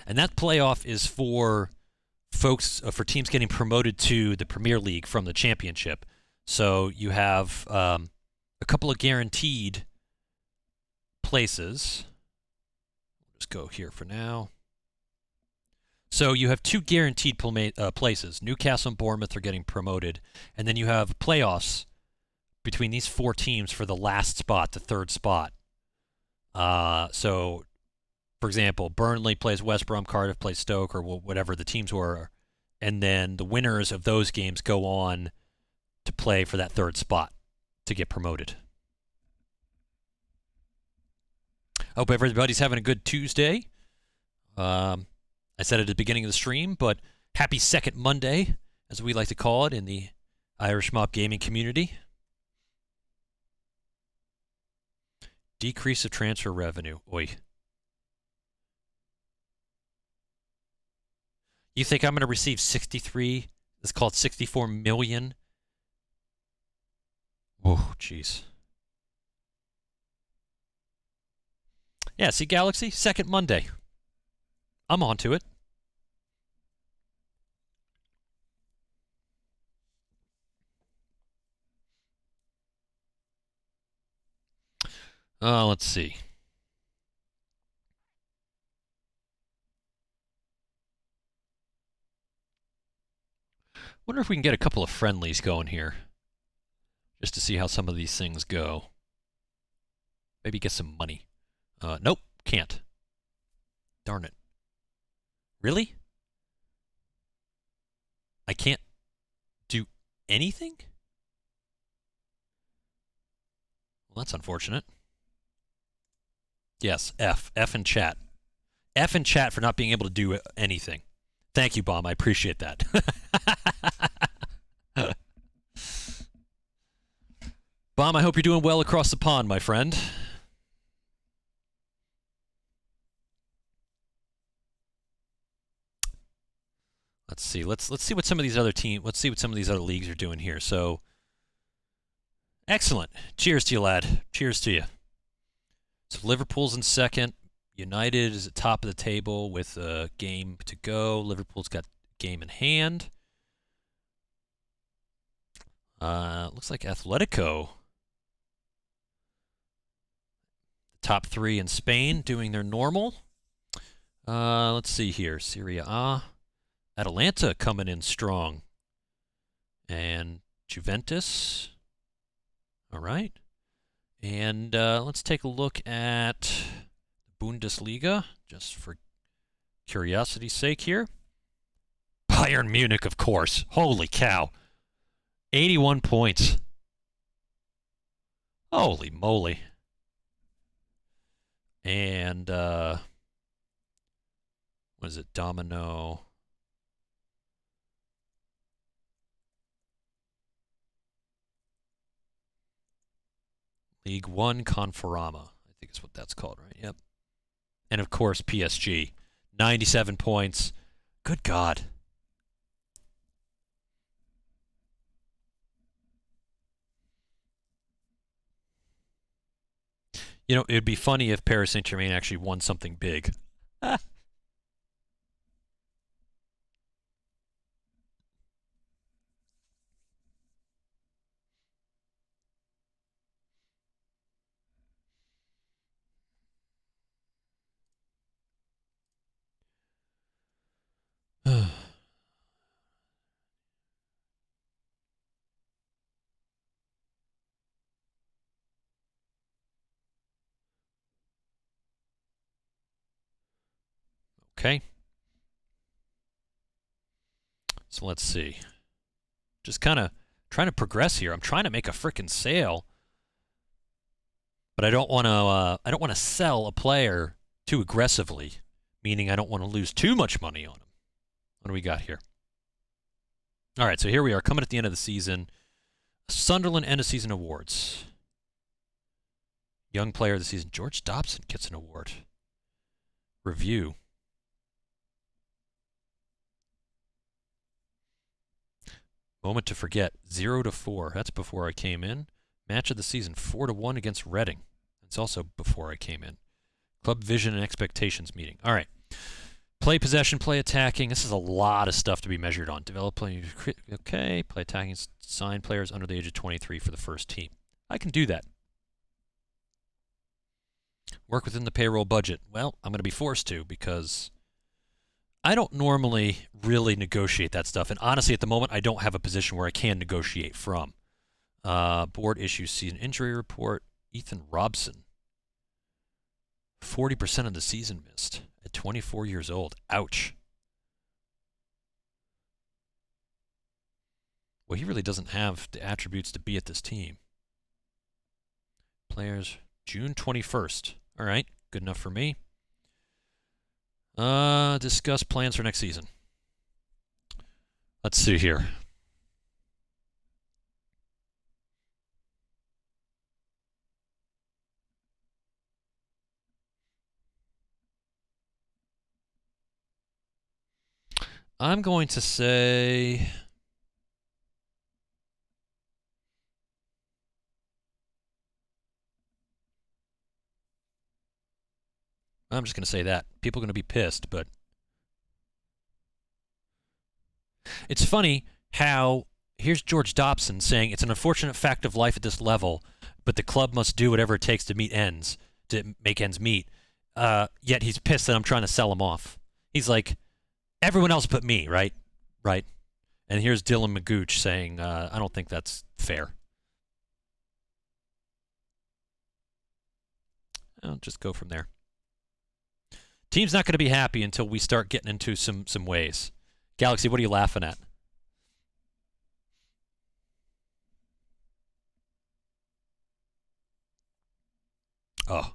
And that playoff is for folks, for teams getting promoted to the Premier League from the Championship. So you have a couple of guaranteed places. Just go here for now. So you have two guaranteed places. Newcastle and Bournemouth are getting promoted. And then you have playoffs between these four teams for the last spot, the third spot. So, for example, Burnley plays West Brom, Cardiff plays Stoke, or whatever the teams were. And then the winners of those games go on to play for that third spot to get promoted. I hope everybody's having a good Tuesday. I said it at the beginning of the stream, but happy second Monday, as we like to call it in the Irish Mob gaming community. Decrease of transfer revenue. Oi. You think I'm going to receive 63? It's called 64 million. Oh, jeez. Yeah, see, Galaxy, second Monday. I'm on to it. Let's see. Wonder if we can get a couple of friendlies going here. Just to see how some of these things go. Maybe get some money. Nope, can't. Darn it. Really? I can't do anything? Well, that's unfortunate. Yes, F. F in chat. F in chat for not being able to do anything. Thank you, Bomb. I appreciate that. Bomb, I hope you're doing well across the pond, my friend. Let's see. Let's see what some of these other let's see what some of these other leagues are doing here. So, excellent. Cheers to you, lad. Cheers to you. So Liverpool's in second. United is at top of the table with a game to go. Liverpool's got game in hand. Looks like Atletico, top three in Spain, doing their normal. Let's see here. Serie A. Atalanta coming in strong. And Juventus. All right. And let's take a look at Bundesliga, just for curiosity's sake here. Bayern Munich, of course. Holy cow. 81 points. Holy moly. And, what is it? Domino. League One Conforama. I think is what that's called, right? Yep. And, of course, PSG. 97 points. Good God. You know, it would be funny if Paris Saint-Germain actually won something big. Okay. So let's see. Just kind of trying to progress here. I'm trying to make a frickin' sale, but I don't want to. I don't want to sell a player too aggressively, meaning I don't want to lose too much money on him. What do we got here? All right, so here we are coming at the end of the season. Sunderland end of season awards. Young player of the season, George Dobson gets an award. Review. Moment to forget, 0-4. That's before I came in. Match of the season, 4-1 against Reading. That's also before I came in. Club vision and expectations meeting. All right. Play possession, play attacking. This is a lot of stuff to be measured on. Develop play. Okay. Play attacking. Sign players under the age of 23 for the first team. I can do that. Work within the payroll budget. Well, I'm going to be forced to because I don't normally really negotiate that stuff. And honestly, at the moment, I don't have a position where I can negotiate from. Board issues season injury report. Ethan Robson. 40% of the season missed at 24 years old. Ouch. Well, he really doesn't have the attributes to be at this team. Players, June 21st. All right, good enough for me. Discuss plans for next season. Let's see here. I'm going to say I'm just going to say that. People are going to be pissed, but it's funny how here's George Dobson saying it's an unfortunate fact of life at this level, but the club must do whatever it takes to make ends meet. Yet he's pissed that I'm trying to sell him off. He's like, everyone else but me, right? Right. And here's Dylan Magooch saying, I don't think that's fair. I'll just go from there. Team's not going to be happy until we start getting into some ways. Galaxy, what are you laughing at? Oh.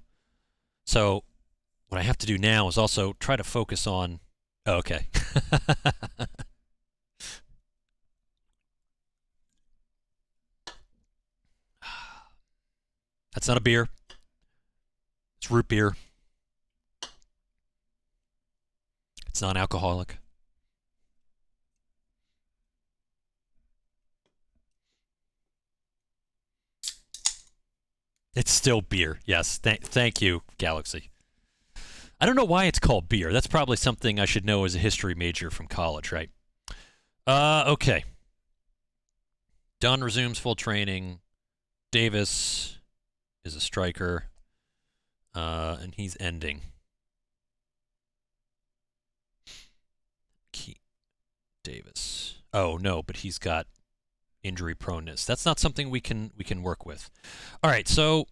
So what I have to do now is also try to focus on... Oh, okay. That's not a beer. It's root beer. It's non-alcoholic. It's still beer. Yes. Thank you, Galaxy. I don't know why it's called beer. That's probably something I should know as a history major from college, right? Okay. Dunn resumes full training. Davis is a striker. And he's ending. Davis. Oh, no, but he's got injury proneness. That's not something we can work with. All right, so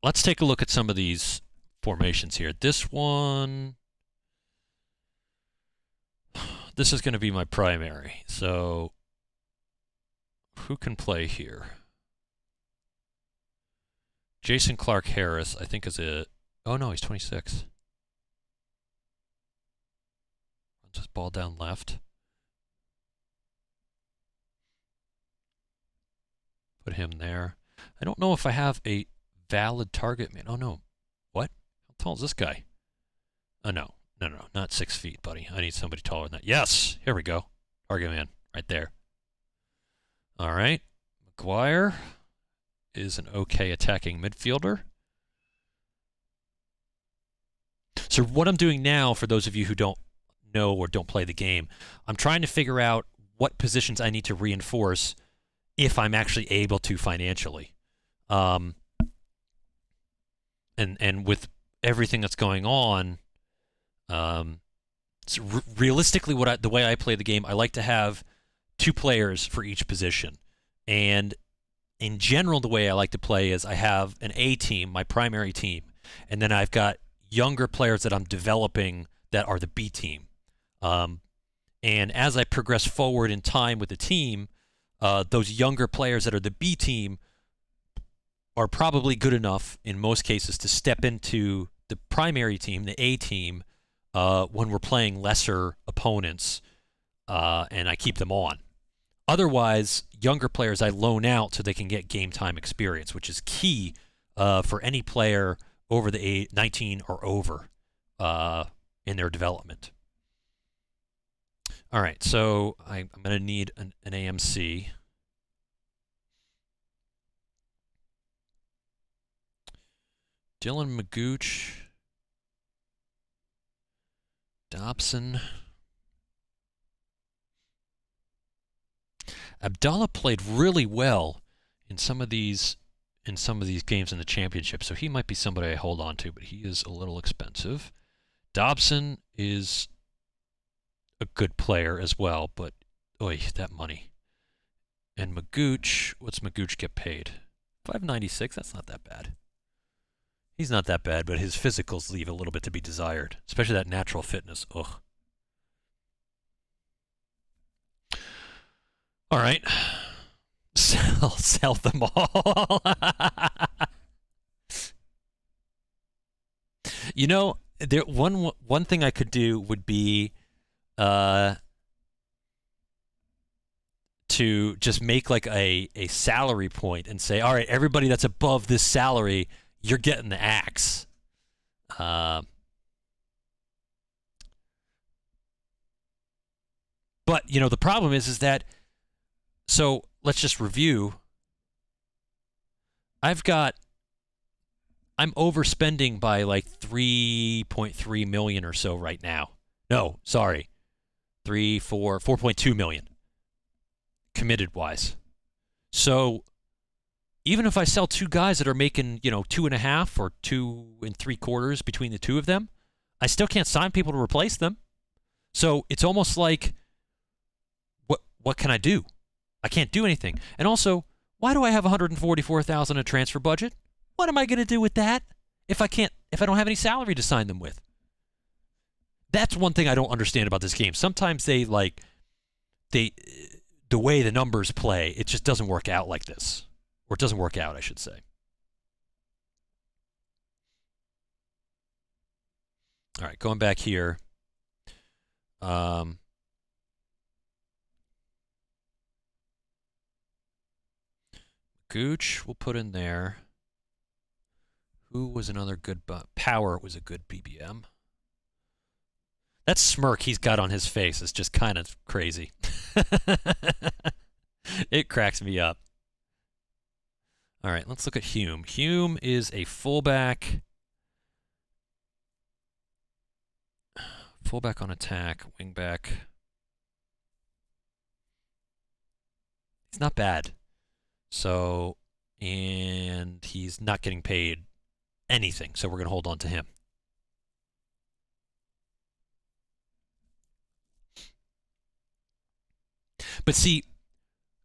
let's take a look at some of these formations here. This one, this is going to be my primary. So who can play here? Jason Clark Harris, I think, is a... Oh, no, he's 26. Runs his ball down left. Put him there. I don't know if I have a valid target man. Oh, no. What? How tall is this guy? Oh, no. No, not 6 feet, buddy. I need somebody taller than that. Yes! Here we go. Target man. Right there. All right. McGuire is an okay attacking midfielder. So what I'm doing now, for those of you who don't know or don't play the game, I'm trying to figure out what positions I need to reinforce if I'm actually able to financially. And with everything that's going on, so realistically, the way I play the game, I like to have 2 players for each position. And in general, the way I like to play is I have an A team, my primary team, and then I've got younger players that I'm developing that are the B team. And as I progress forward in time with the team, those younger players that are the B team are probably good enough in most cases to step into the primary team, the A team, when we're playing lesser opponents, and I keep them on. Otherwise, younger players I loan out so they can get game time experience, which is key for any player over the 19 or over in their development. All right, so I'm going to need an AMC. Dylan Magooch. Dobson. Abdallah played really well in some of these games in the championship, so he might be somebody I hold on to, but he is a little expensive. Dobson is a good player as well, but that money. And Magooch, what's Magooch get paid? $596. That's not that bad. He's not that bad, but his physicals leave a little bit to be desired, especially that natural fitness. Ugh. All right. Sell them all. You know, one thing I could do would be to just make like a salary point and say, all right, everybody that's above this salary, you're getting the axe. But, you know, the problem is that, so let's just review. I'm overspending by like 3.3 million or so right now. No, sorry. 4.2 million committed wise. So even if I sell two guys that are making, 2.5 or 2 3/4 between the two of them, I still can't sign people to replace them. So it's almost like, what can I do? I can't do anything. And also, why do I have $144,000 in transfer budget? What am I going to do with that if I don't have any salary to sign them with? That's one thing I don't understand about this game. Sometimes the way the numbers play, it just doesn't work out like this. Or it doesn't work out, I should say. All right, going back here. Gooch we'll put in there. Who was another good Power was a good BBM. That smirk he's got on his face is just kind of crazy. It cracks me up. All right, let's look at Hume. Hume is a fullback. Fullback on attack, wingback. He's not bad. So, and he's not getting paid anything, so we're going to hold on to him. But see,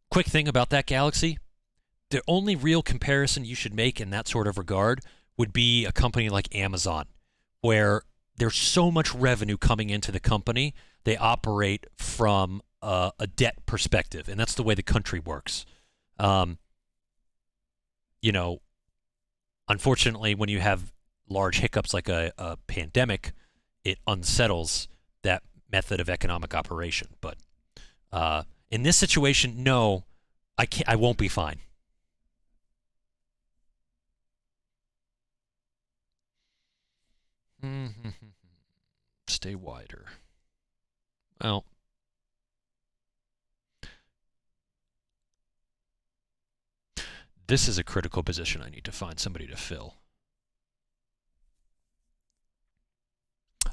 quick thing about that Galaxy, the only real comparison you should make in that sort of regard would be a company like Amazon, where there's so much revenue coming into the company, they operate from a debt perspective, and that's the way the country works. Unfortunately, when you have large hiccups like a pandemic, it unsettles that method of economic operation. But in this situation, no, I won't be fine. Stay wider. Well, this is a critical position I need to find somebody to fill.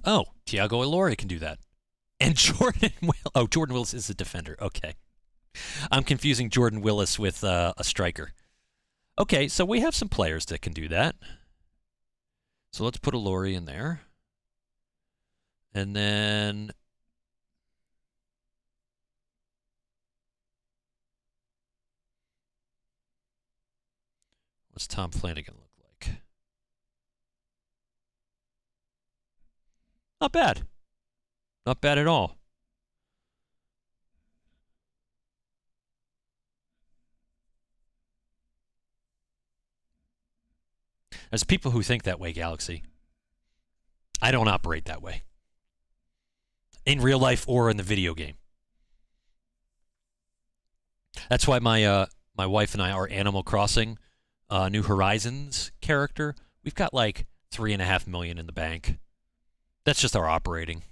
Oh, Thiago Ilori can do that. And Jordan Willis. Oh, Jordan Willis is a defender. Okay. I'm confusing Jordan Willis with a striker. Okay, so we have some players that can do that. So let's put Ilori in there. And then what's Tom Flanagan look like? Not bad. Not bad at all. There's people who think that way, Galaxy. I don't operate that way. In real life or in the video game. That's why my wife and I, our Animal Crossing New Horizons character, we've got like $3.5 million in the bank. That's just our operating.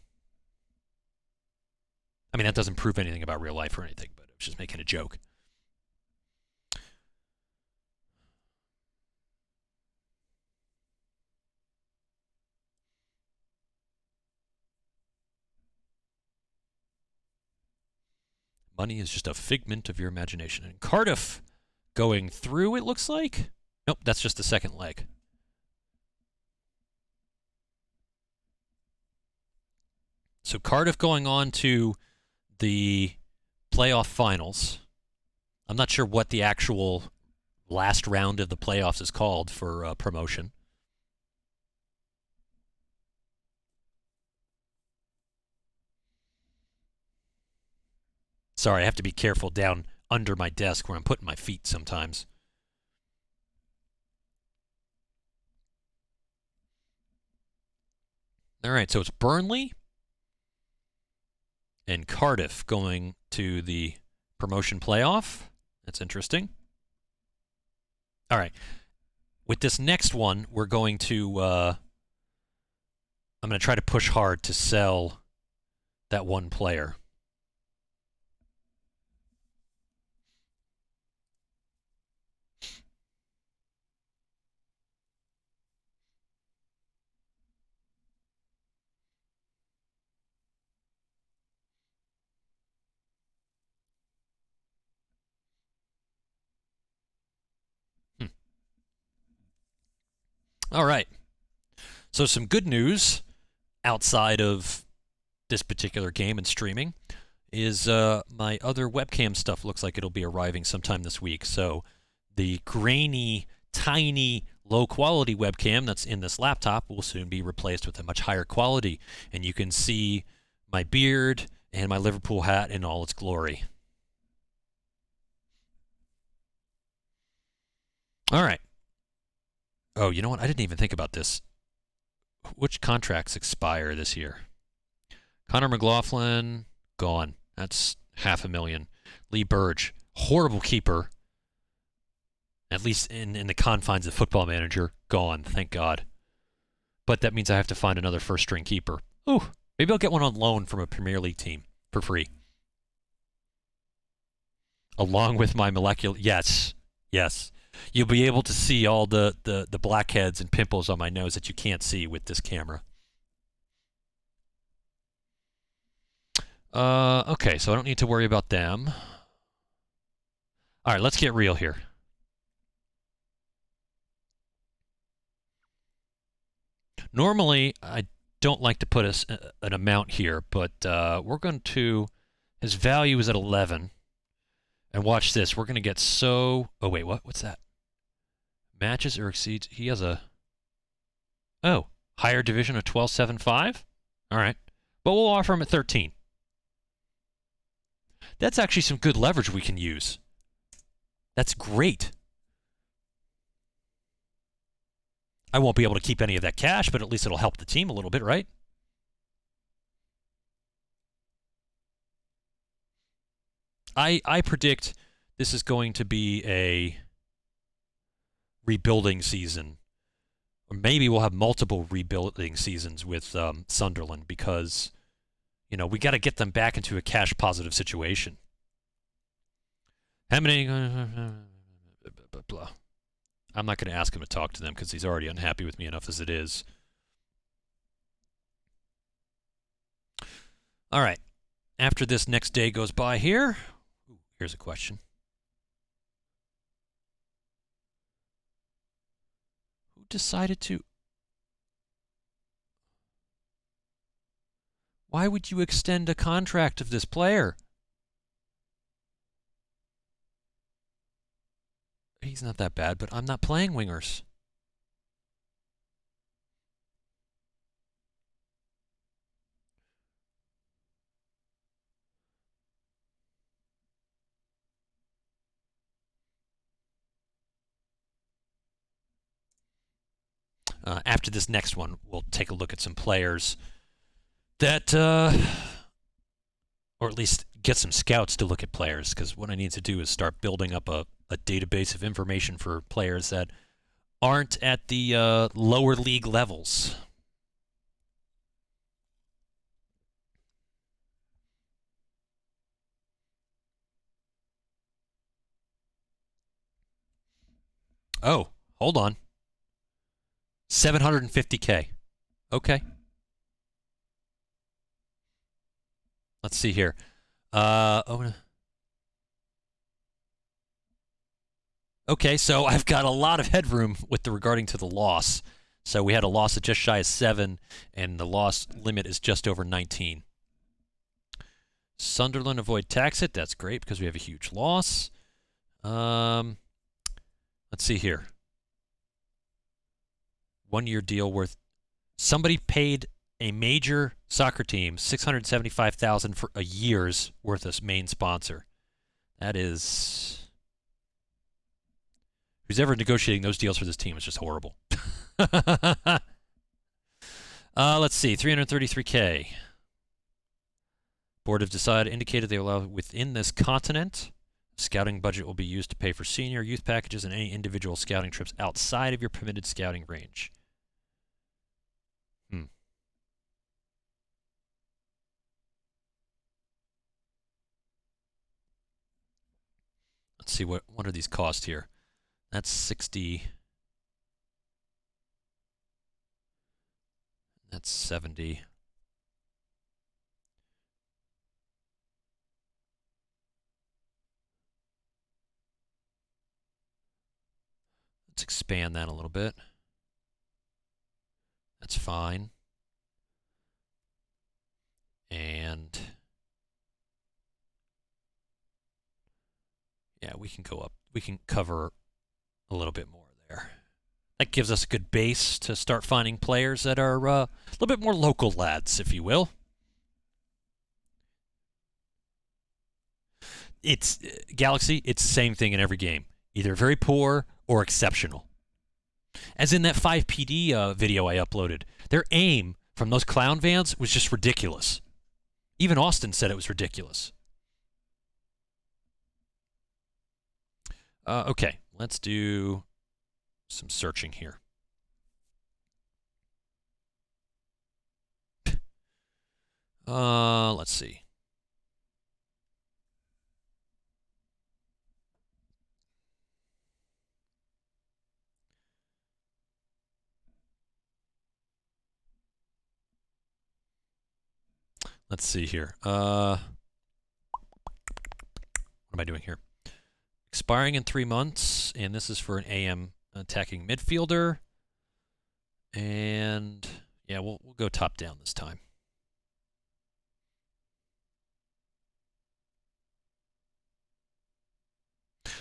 I mean, that doesn't prove anything about real life or anything, but I was just making a joke. Money is just a figment of your imagination. And Cardiff going through, it looks like. Nope, that's just the second leg. So Cardiff going on to the playoff finals. I'm not sure what the actual last round of the playoffs is called for promotion. Sorry, I have to be careful down under my desk where I'm putting my feet sometimes. All right, so it's Burnley and Cardiff going to the promotion playoff. That's interesting. All right. With this next one, we're going to... I'm going to try to push hard to sell that one player. All right. So some good news outside of this particular game and streaming is my other webcam stuff looks like it'll be arriving sometime this week. So the grainy, tiny, low-quality webcam that's in this laptop will soon be replaced with a much higher quality. And you can see my beard and my Liverpool hat in all its glory. All right. Oh, you know what? I didn't even think about this. Which contracts expire this year? Connor McLaughlin, gone. That's $500,000. Lee Burge, horrible keeper. At least in the confines of Football Manager, gone. Thank God. But that means I have to find another first-string keeper. Ooh, maybe I'll get one on loan from a Premier League team for free. Along with my molecular... Yes. You'll be able to see all the blackheads and pimples on my nose that you can't see with this camera. Okay, so I don't need to worry about them. All right, let's get real here. Normally, I don't like to put an amount here, but we're going to... His value is at 11. And watch this. We're going to get so... Oh, wait, what? What's that? Matches or exceeds... He has a... Oh, higher division of 12.75? All right. But we'll offer him at 13. That's actually some good leverage we can use. That's great. I won't be able to keep any of that cash, but at least it'll help the team a little bit, right? I predict this is going to be a rebuilding season. Or maybe we'll have multiple rebuilding seasons with Sunderland because, you know, we got to get them back into a cash positive situation. How many... Blah. I'm not going to ask him to talk to them because he's already unhappy with me enough as it is. All right. After this next day goes by here, here's a question. Who decided to... Why would you extend a contract of this player? He's not that bad, but I'm not playing wingers. After this next one, we'll take a look at some players that, or at least get some scouts to look at players, because what I need to do is start building up a database of information for players that aren't at the lower league levels. Oh, hold on. 750K. Okay. Let's see here. Okay, so I've got a lot of headroom with regarding to the loss. So we had a loss of just shy of 7, and the loss limit is just over 19. Sunderland avoid tax hit. That's great because we have a huge loss. Let's see here. 1-year deal worth. Somebody paid a major soccer team $675,000 for a year's worth of main sponsor. That is. Who's ever negotiating those deals for this team is just horrible. Let's see. 333K. Board have indicated they allow within this continent. Scouting budget will be used to pay for senior youth packages and any individual scouting trips outside of your permitted scouting range. Let's see what are these cost here. That's 60. That's 70. Let's expand that a little bit. That's fine. And yeah, we can go up. We can cover a little bit more there. That gives us a good base to start finding players that are a little bit more local lads, if you will. It's Galaxy, it's the same thing in every game. Either very poor or exceptional. As in that 5PD video I uploaded. Their aim from those clown vans was just ridiculous. Even Austin said it was ridiculous. Okay, let's do some searching here. Let's see. Let's see here. What am I doing here? Expiring in 3 months, and this is for an AM attacking midfielder. And yeah, we'll go top down this time.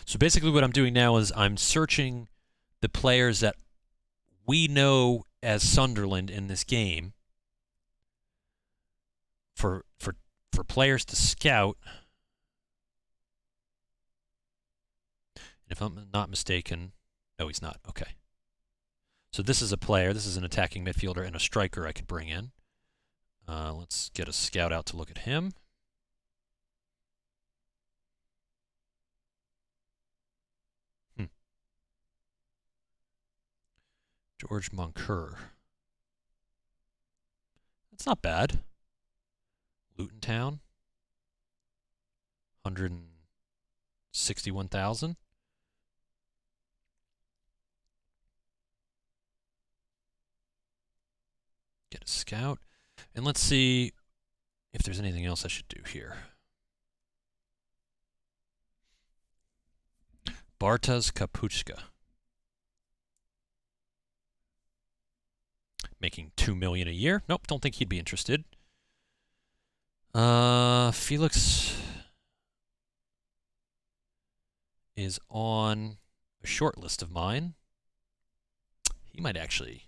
So basically what I'm doing now is I'm searching the players that we know as Sunderland in this game for players to scout. If I'm not mistaken, no, he's not. Okay. So this is a player. This is an attacking midfielder and a striker I could bring in. Let's get a scout out to look at him. George Moncur. That's not bad. Luton Town. 161,000. Get a scout. And let's see if there's anything else I should do here. Bartas Kapuchka. Making $2 million a year. Nope, don't think he'd be interested. Felix is on a short list of mine. He might actually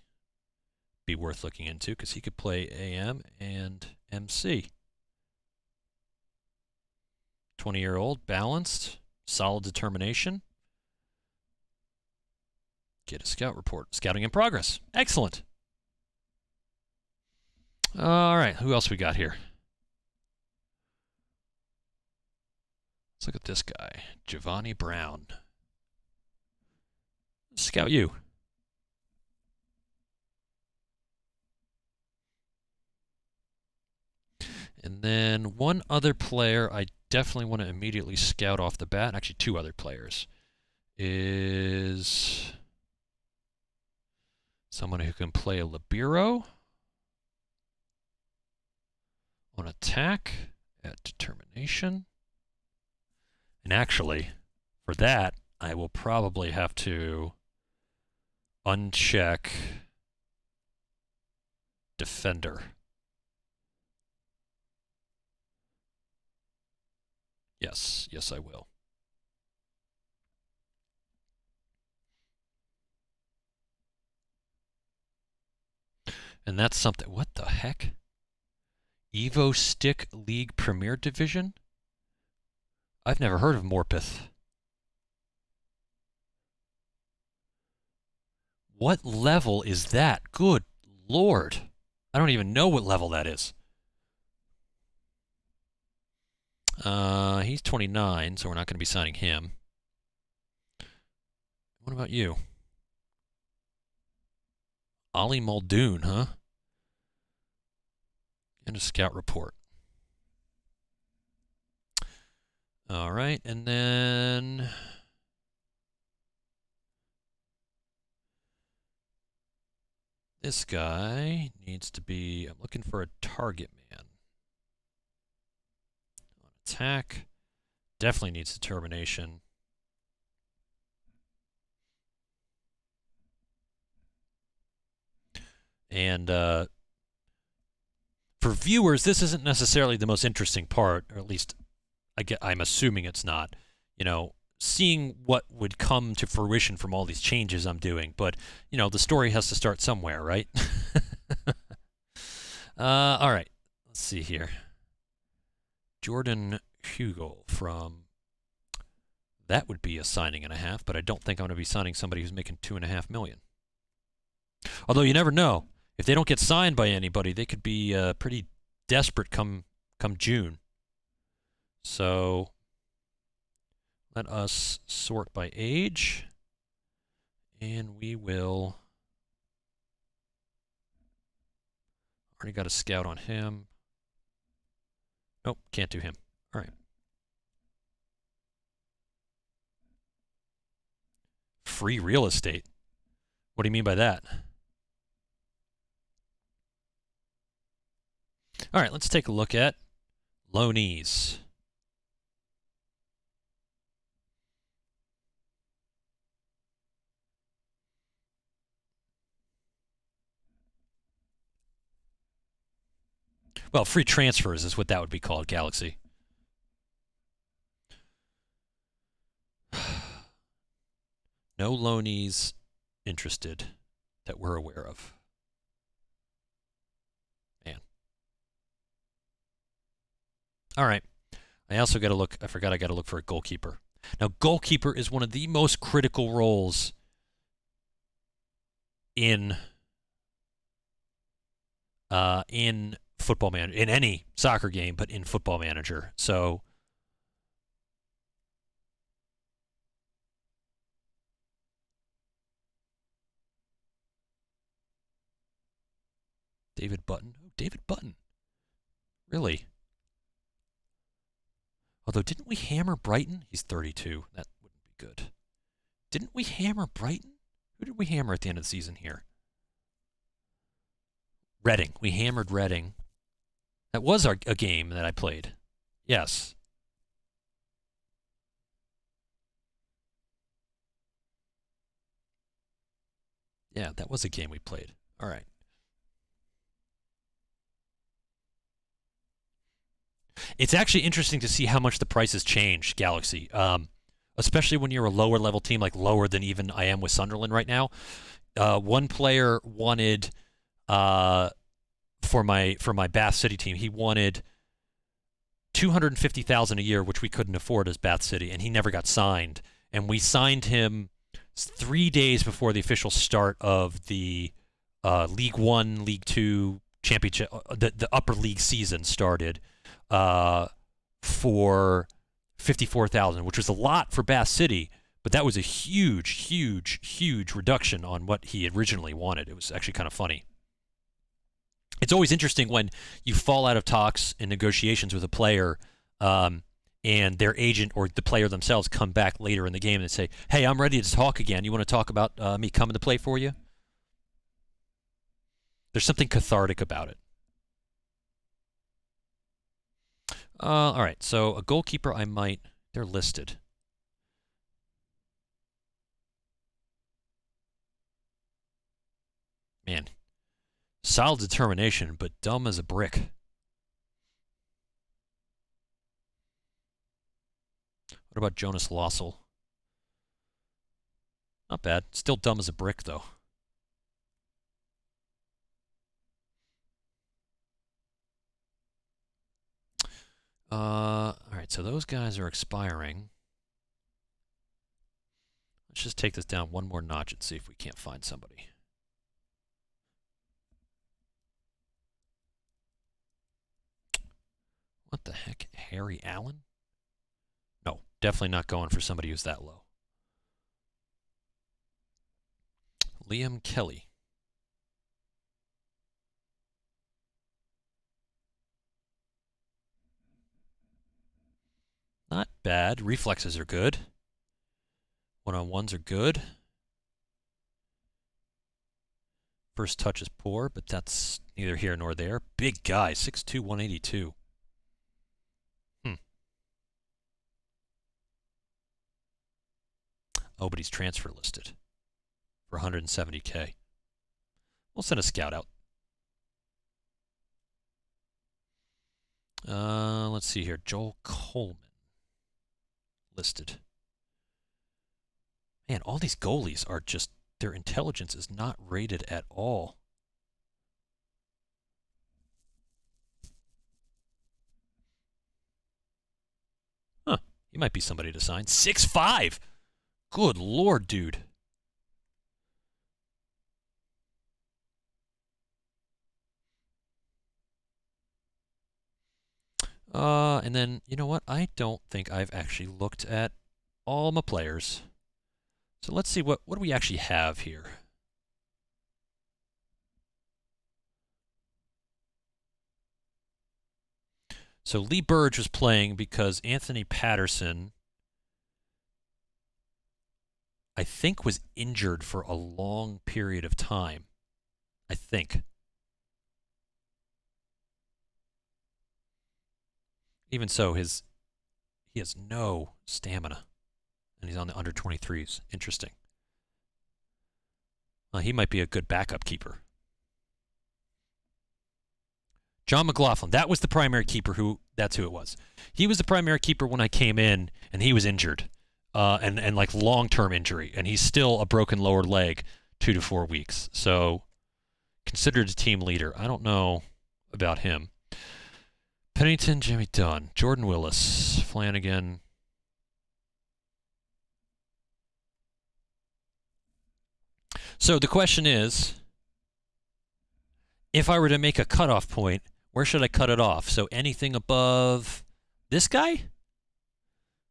be worth looking into because he could play AM and MC. 20-year-old, balanced, solid determination. Get a scout report. Scouting in progress. Excellent. All right, who else we got here? Let's look at this guy, Giovanni Brown. Scout you. And then one other player I definitely want to immediately scout off the bat, actually two other players, is someone who can play a libero on attack at determination. And actually, for that, I will probably have to uncheck defender. Yes, I will. And that's something. What the heck? Evo Stick League Premier Division? I've never heard of Morpeth. What level is that? Good Lord. I don't even know what level that is. He's 29, so we're not going to be signing him. What about you? Ali Muldoon, huh? And a scout report. All right, and then this guy needs to be, I'm looking for a target man. On attack, definitely needs determination. And for viewers, this isn't necessarily the most interesting part, or at least I'm assuming it's not. You know, seeing what would come to fruition from all these changes I'm doing. But, you know, the story has to start somewhere, right? All right. Let's see here. Jordan Hugo from... That would be a signing and a half, but I don't think I'm going to be signing somebody who's making $2.5 million. Although you never know. If they don't get signed by anybody, they could be pretty desperate come June. So let us sort by age, and we will... Already got a scout on him. Nope, can't do him. All right. Free real estate. What do you mean by that? All right, let's take a look at loanees. Well, free transfers is what that would be called, Galaxy. No loanees interested that we're aware of. Man. All right. I also got to look, I forgot I got to look for a goalkeeper. Now, goalkeeper is one of the most critical roles in Football Manager, in any soccer game, but in Football Manager. So David Button. Oh, David Button. Really? Although, didn't we hammer Brighton? He's 32. That wouldn't be good. Didn't we hammer Brighton? Who did we hammer at the end of the season here? Reading. We hammered Reading. That was a game that I played. Yes. Yeah, that was a game we played. All right. It's actually interesting to see how much the prices change, Galaxy. Especially when you're a lower level team, like lower than even I am with Sunderland right now. One player wanted, for my Bath City team, he wanted $250,000 a year, which we couldn't afford as Bath City, and he never got signed. And we signed him It's 3 days before the official start of the League One, League Two championship, the upper league season started for 54,000, which was a lot for Bath City, but that was a huge, huge, huge reduction on what he originally wanted. It was actually kind of funny. It's always interesting when you fall out of talks and negotiations with a player, and their agent or the player themselves come back later in the game and say, "Hey, I'm ready to talk again. You want to talk about me coming to play for you?" There's something cathartic about it. All right, so a goalkeeper they're listed. Man, solid determination, but dumb as a brick. What about Jonas Lossell? Not bad. Still dumb as a brick, though. All right, so those guys are expiring. Let's just take this down one more notch and see if we can't find somebody. What the heck? Harry Allen? No, definitely not going for somebody who's that low. Liam Kelly. Not bad. Reflexes are good. One-on-ones are good. First touch is poor, but that's neither here nor there. Big guy, 6'2", 182. Oh, but he's transfer listed for 170K. We'll send a scout out. Let's see here. Joel Coleman listed. Man, all these goalies are just, their intelligence is not rated at all. Huh. He might be somebody to sign. 6'5". Good Lord, dude. And then, you know what? I don't think I've actually looked at all my players. So let's see, what do we actually have here? So Lee Burge was playing because Anthony Patterson, I think, was injured for a long period of time. I think. Even so, he has no stamina, and he's on the under 23s. Interesting. Well, he might be a good backup keeper. John McLaughlin, that was the primary keeper. That's who it was. He was the primary keeper when I came in, and he was injured, and like long-term injury, and he's still a broken lower leg, 2 to 4 weeks. So considered a team leader. I don't know about him. Pennington, Jimmy Dunn, Jordan Willis, Flanagan. So the question is, if I were to make a cutoff point, where should I cut it off? So anything above this guy?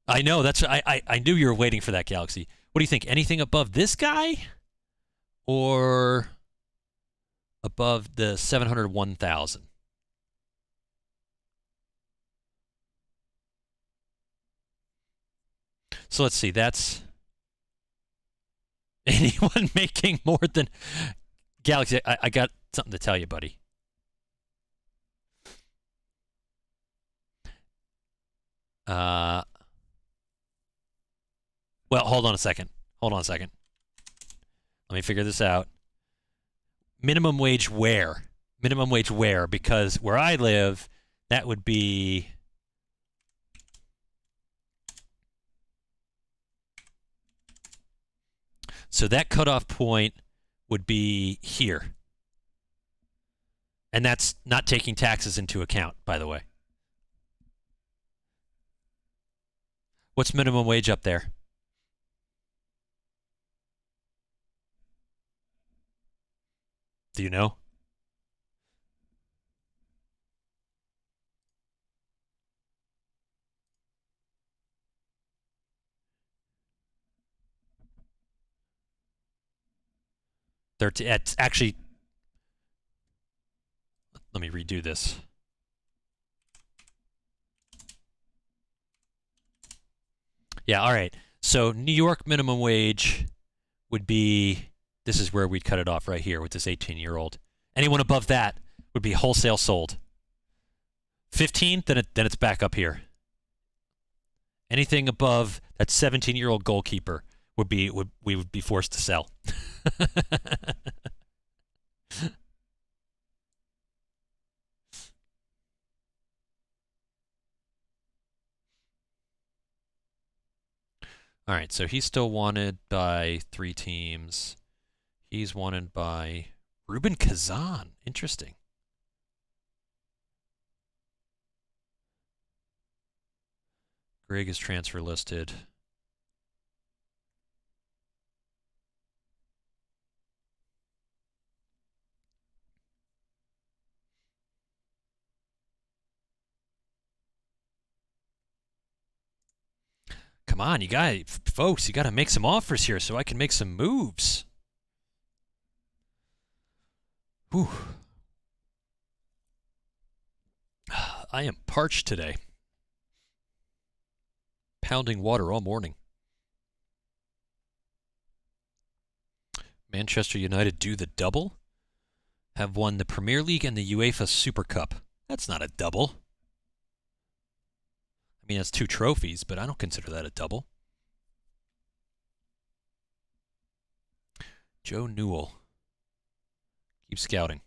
I know, I knew you were waiting for that, Galaxy. What do you think? Anything above this guy? Or above the 701,000? So let's see, that's anyone making more than Galaxy. I got something to tell you, buddy. Well, hold on a second. Let me figure this out. Minimum wage where? Because where I live, that would be... So that cutoff point would be here. And that's not taking taxes into account, by the way. What's minimum wage up there? Do you know? It's actually. Let me redo this. Yeah, all right. So New York minimum wage would be, this is where we'd cut it off right here with this 18-year-old. Anyone above that would be wholesale sold. 15, then it's back up here. Anything above that 17-year-old goalkeeper we would be forced to sell. All right, so he's still wanted by 3 teams. He's wanted by Ruben Kazan. Interesting. Greg is transfer listed. Come on, folks, you got to make some offers here so I can make some moves. Whew. I am parched today. Pounding water all morning. Manchester United do the double? Have won the Premier League and the UEFA Super Cup. That's not a double. I mean, that's 2 trophies, but I don't consider that a double. Joe Newell. Keep scouting.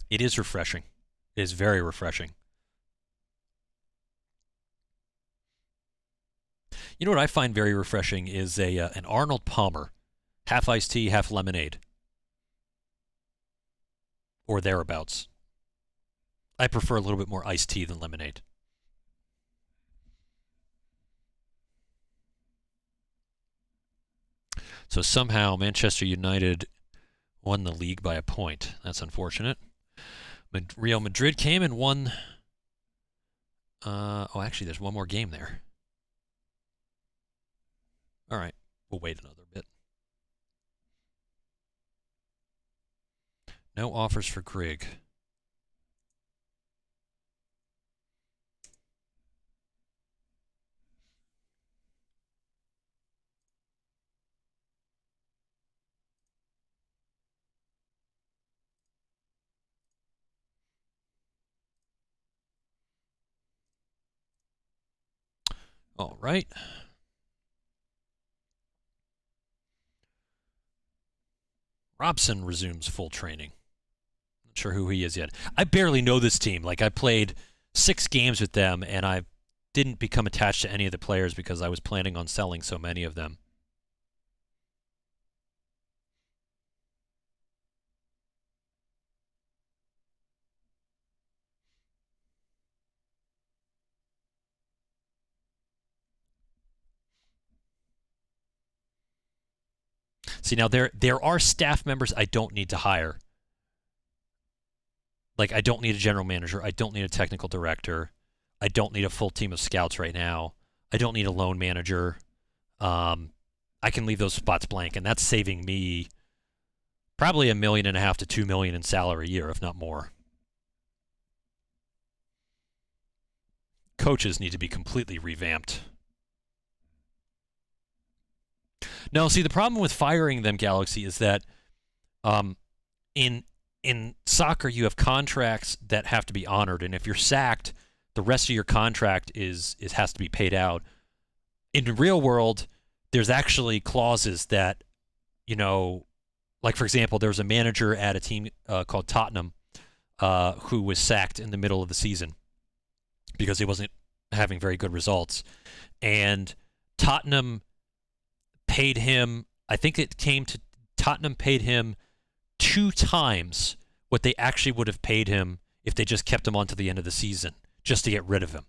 It is refreshing. It is very refreshing. You know what I find very refreshing is an Arnold Palmer, half iced tea, half lemonade. Or thereabouts. I prefer a little bit more iced tea than lemonade. So somehow Manchester United won the league by a point. That's unfortunate. Real Madrid came and won. Actually, there's one more game there. All right, we'll wait another bit. No offers for Grigg. All right. Robson resumes full training. Not sure who he is yet. I barely know this team. Like, I played 6 games with them, and I didn't become attached to any of the players because I was planning on selling so many of them. See, now there are staff members I don't need to hire. Like, I don't need a general manager. I don't need a technical director. I don't need a full team of scouts right now. I don't need a loan manager. I can leave those spots blank, and that's saving me probably $1.5 million to $2 million in salary a year, if not more. Coaches need to be completely revamped. No, see, the problem with firing them, Galaxy, is that in soccer you have contracts that have to be honored, and if you're sacked, the rest of your contract has to be paid out. In the real world, there's actually clauses that, like, for example, there was a manager at a team called Tottenham who was sacked in the middle of the season because he wasn't having very good results, and Tottenham paid him, I think it came to Tottenham paid him 2 times what they actually would have paid him if they just kept him on to the end of the season, just to get rid of him.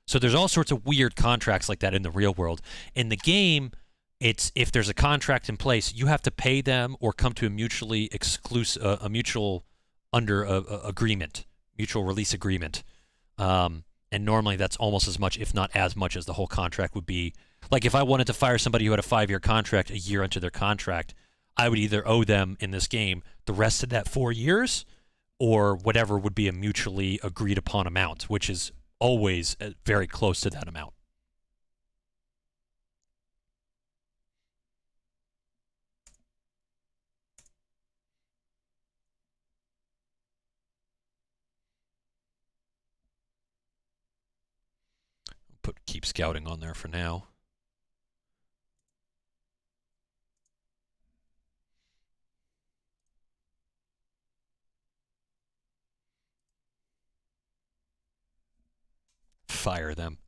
So there's all sorts of weird contracts like that in the real world. In the game, it's if there's a contract in place, you have to pay them or come to a mutually exclusive, a mutual agreement, mutual release agreement. And normally that's almost as much, if not as much, as the whole contract would be. Like if I wanted to fire somebody who had a 5-year contract a year into their contract, I would either owe them in this game the rest of that 4 years or whatever would be a mutually agreed upon amount, which is always very close to that amount. I'll keep scouting on there for now. Fire them.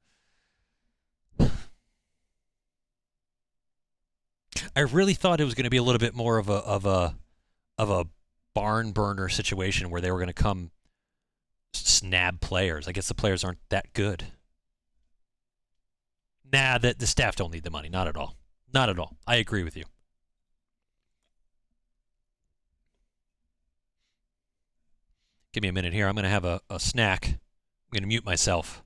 I really thought it was going to be a little bit more of a barn burner situation where they were going to come snab players. I guess the players aren't that good. Nah, the staff don't need the money. Not at all. Not at all. I agree with you. Give me a minute here. I'm going to have a snack. I'm going to mute myself.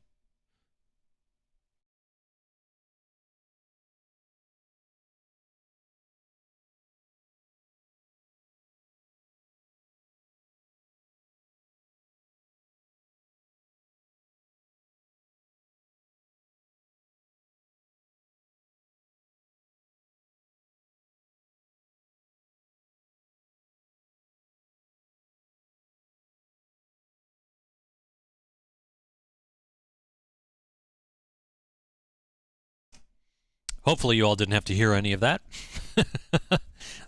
Hopefully you all didn't have to hear any of that.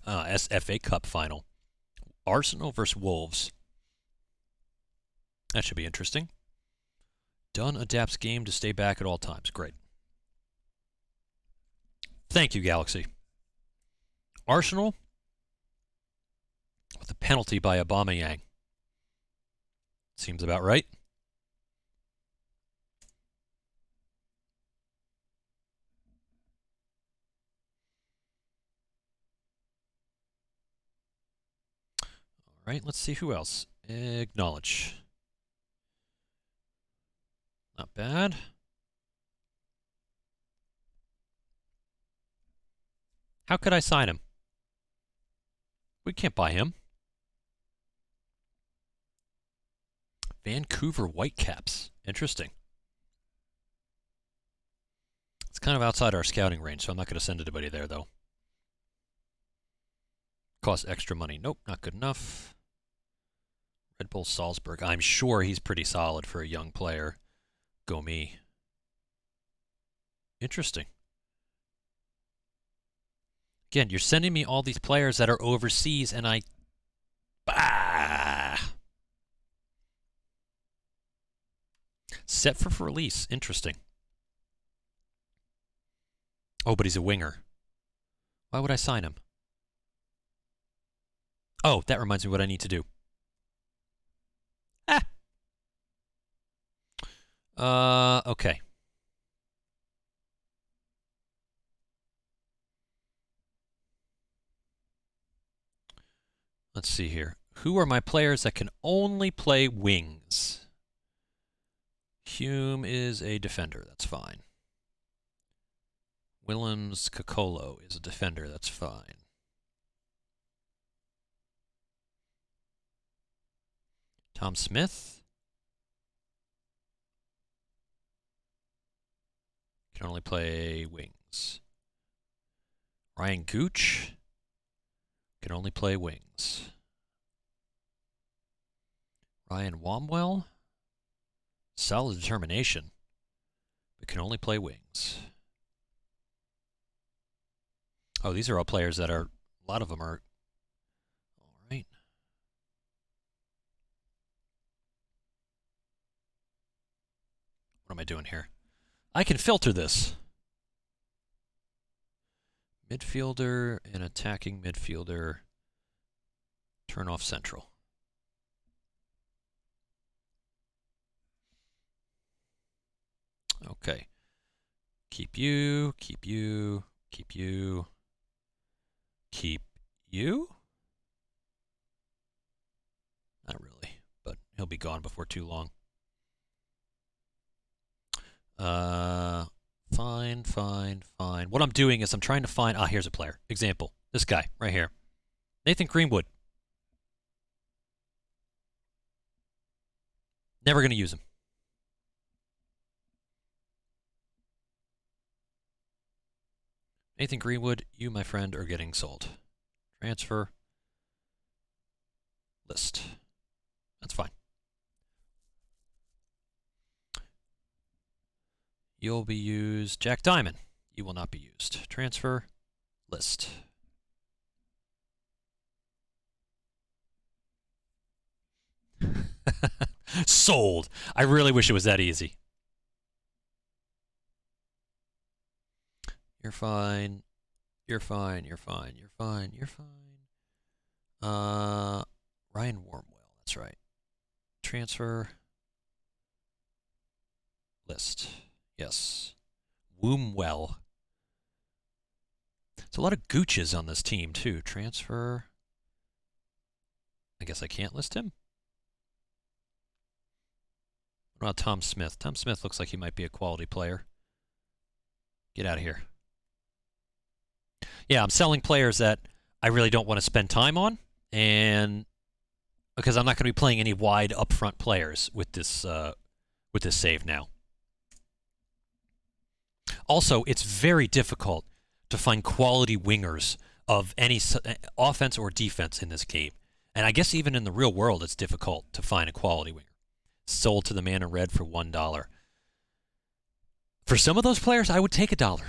FA Cup final. Arsenal versus Wolves. That should be interesting. Dunn adapts game to stay back at all times. Great. Thank you, Galaxy. Arsenal with a penalty by Aubameyang. Seems about right. All right, let's see who else. Acknowledge. Not bad. How could I sign him? We can't buy him. Vancouver Whitecaps. Interesting. It's kind of outside our scouting range, so I'm not going to send anybody there, though. Costs extra money. Nope, not good enough. Red Bull Salzburg. I'm sure he's pretty solid for a young player. Go me. Interesting. Again, you're sending me all these players that are overseas, and I... Bah! Set for release. Interesting. Oh, but he's a winger. Why would I sign him? Oh, that reminds me what I need to do. Okay. Let's see here. Who are my players that can only play wings? Hume is a defender. That's fine. Willems Kokolo is a defender. That's fine. Tom Smith can only play wings. Ryan Gooch can only play wings. Ryan Wamwell, solid determination, but can only play wings. Oh, these are all players that are, a lot of them are, all right. What am I doing here? I can filter this. Midfielder and attacking midfielder. Turn off central. Okay. Keep you, keep you, keep you, keep you? Not really, but he'll be gone before too long. Fine, fine, fine. What I'm doing is I'm trying to find... Ah, here's a player. Example. This guy, right here. Nathan Greenwood. Never going to use him. Nathan Greenwood, you, my friend, are getting sold. Transfer. List. That's fine. You'll be used. Jack Diamond. You will not be used. Transfer. List. Sold. I really wish it was that easy. You're fine. You're fine. You're fine. You're fine. You're fine. Ryan Wormwell. That's right. Transfer. List. Yes. Wombwell. There's a lot of gooches on this team, too. Transfer. I guess I can't list him. What about Tom Smith? Tom Smith looks like he might be a quality player. Get out of here. Yeah, I'm selling players that I really don't want to spend time on, and because I'm not going to be playing any wide upfront players with this save now. Also, it's very difficult to find quality wingers of any offense or defense in this game. And I guess even in the real world, it's difficult to find a quality winger. Sold to the man in red for $1. For some of those players, I would take $1.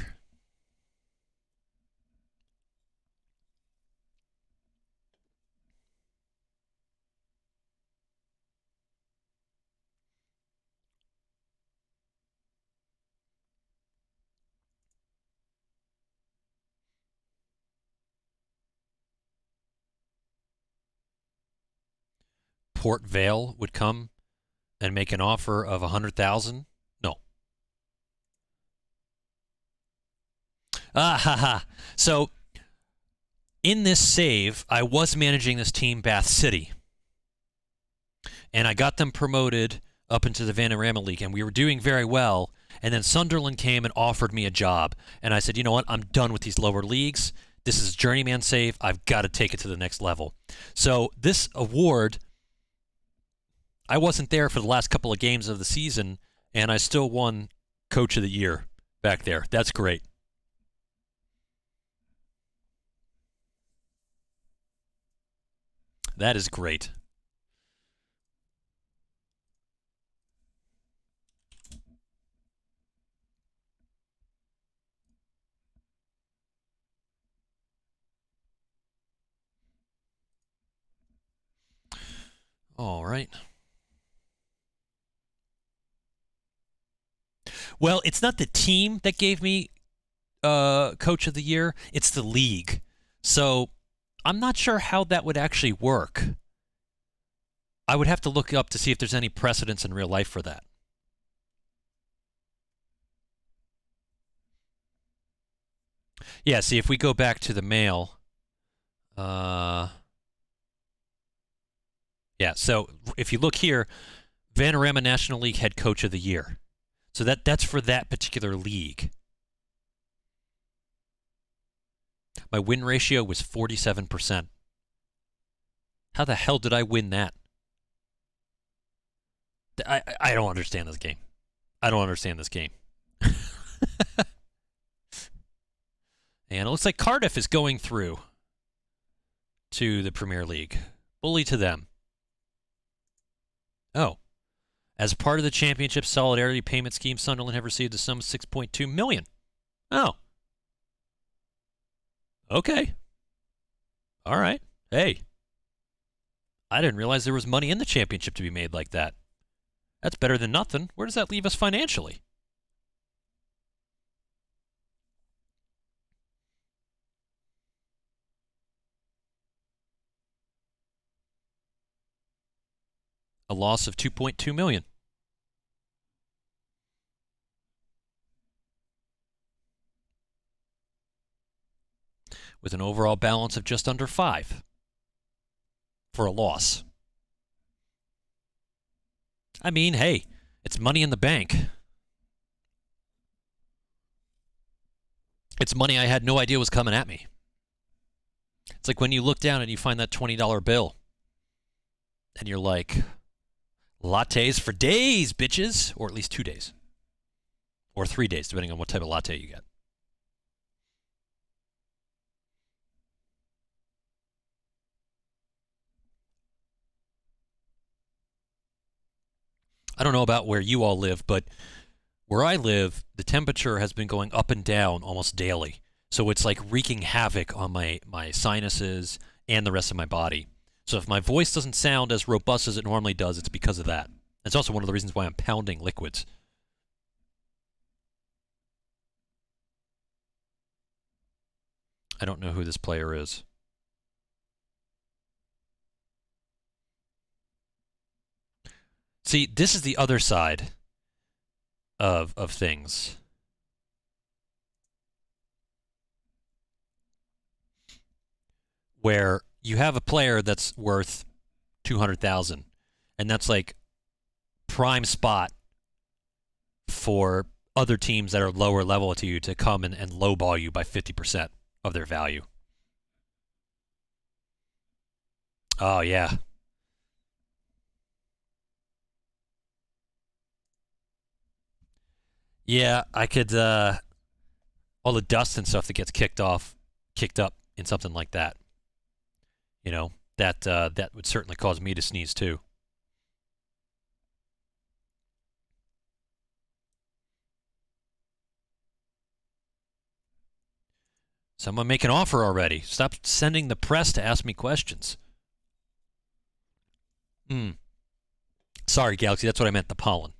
Port Vale would come and make an offer of $100,000? No. Ah, ha, ha. So, in this save, I was managing this team, Bath City. And I got them promoted up into the Vanarama League, and we were doing very well. And then Sunderland came and offered me a job. And I said, you know what? I'm done with these lower leagues. This is a Journeyman save. I've got to take it to the next level. So, this award... I wasn't there for the last couple of games of the season, and I still won Coach of the Year back there. That's great. That is great. All right. Well, it's not the team that gave me Coach of the Year. It's the league. So I'm not sure how that would actually work. I would have to look up to see if there's any precedence in real life for that. Yeah, see, if we go back to the mail... yeah, so if you look here, Vanarama National League Head Coach of the Year. So that's for that particular league. My win ratio was 47%. How the hell did I win that? I don't understand this game. I don't understand this game. And it looks like Cardiff is going through to the Premier League. Bully to them. Oh. As part of the Championship Solidarity Payment Scheme, Sunderland have received a sum of $6.2 million. Oh. Okay. All right. Hey. I didn't realize there was money in the championship to be made like that. That's better than nothing. Where does that leave us financially? A loss of $2.2 million. with an overall balance of just under 5 for a loss. I mean, hey, it's money in the bank. It's money I had no idea was coming at me. It's like when you look down and you find that $20 bill and you're like, lattes for days, bitches, or at least 2 days. Or 3 days, depending on what type of latte you get. I don't know about where you all live, but where I live, the temperature has been going up and down almost daily. So it's like wreaking havoc on my sinuses and the rest of my body. So if my voice doesn't sound as robust as it normally does, it's because of that. It's also one of the reasons why I'm pounding liquids. I don't know who this player is. See, this is the other side of things. Where you have a player that's worth 200,000, and that's like prime spot for other teams that are lower level to you to come and lowball you by 50% of their value. Oh, yeah. Yeah, I could, all the dust and stuff that gets kicked up in something like that. You know, that would certainly cause me to sneeze too. Someone make an offer already. Stop sending the press to ask me questions. Sorry, Galaxy, that's what I meant, the pollen.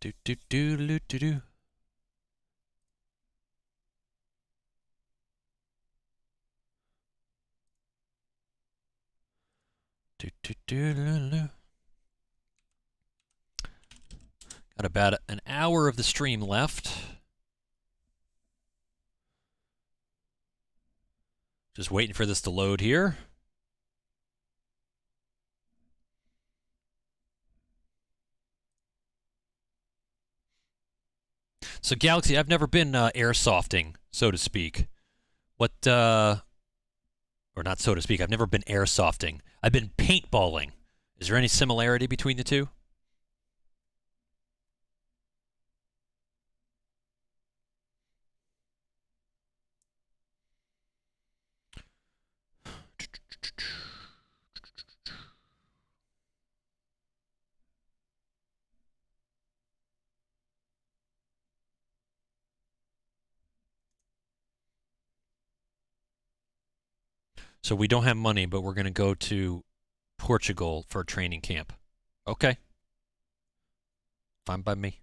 Do do do do do do. Do do do do do. Got about an hour of the stream left. Just waiting for this to load here. So, Galaxy, I've never been airsofting, so to speak. What, or not so to speak, I've never been airsofting. I've been paintballing. Is there any similarity between the two? So we don't have money, but we're going to go to Portugal for a training camp. Okay. Fine by me.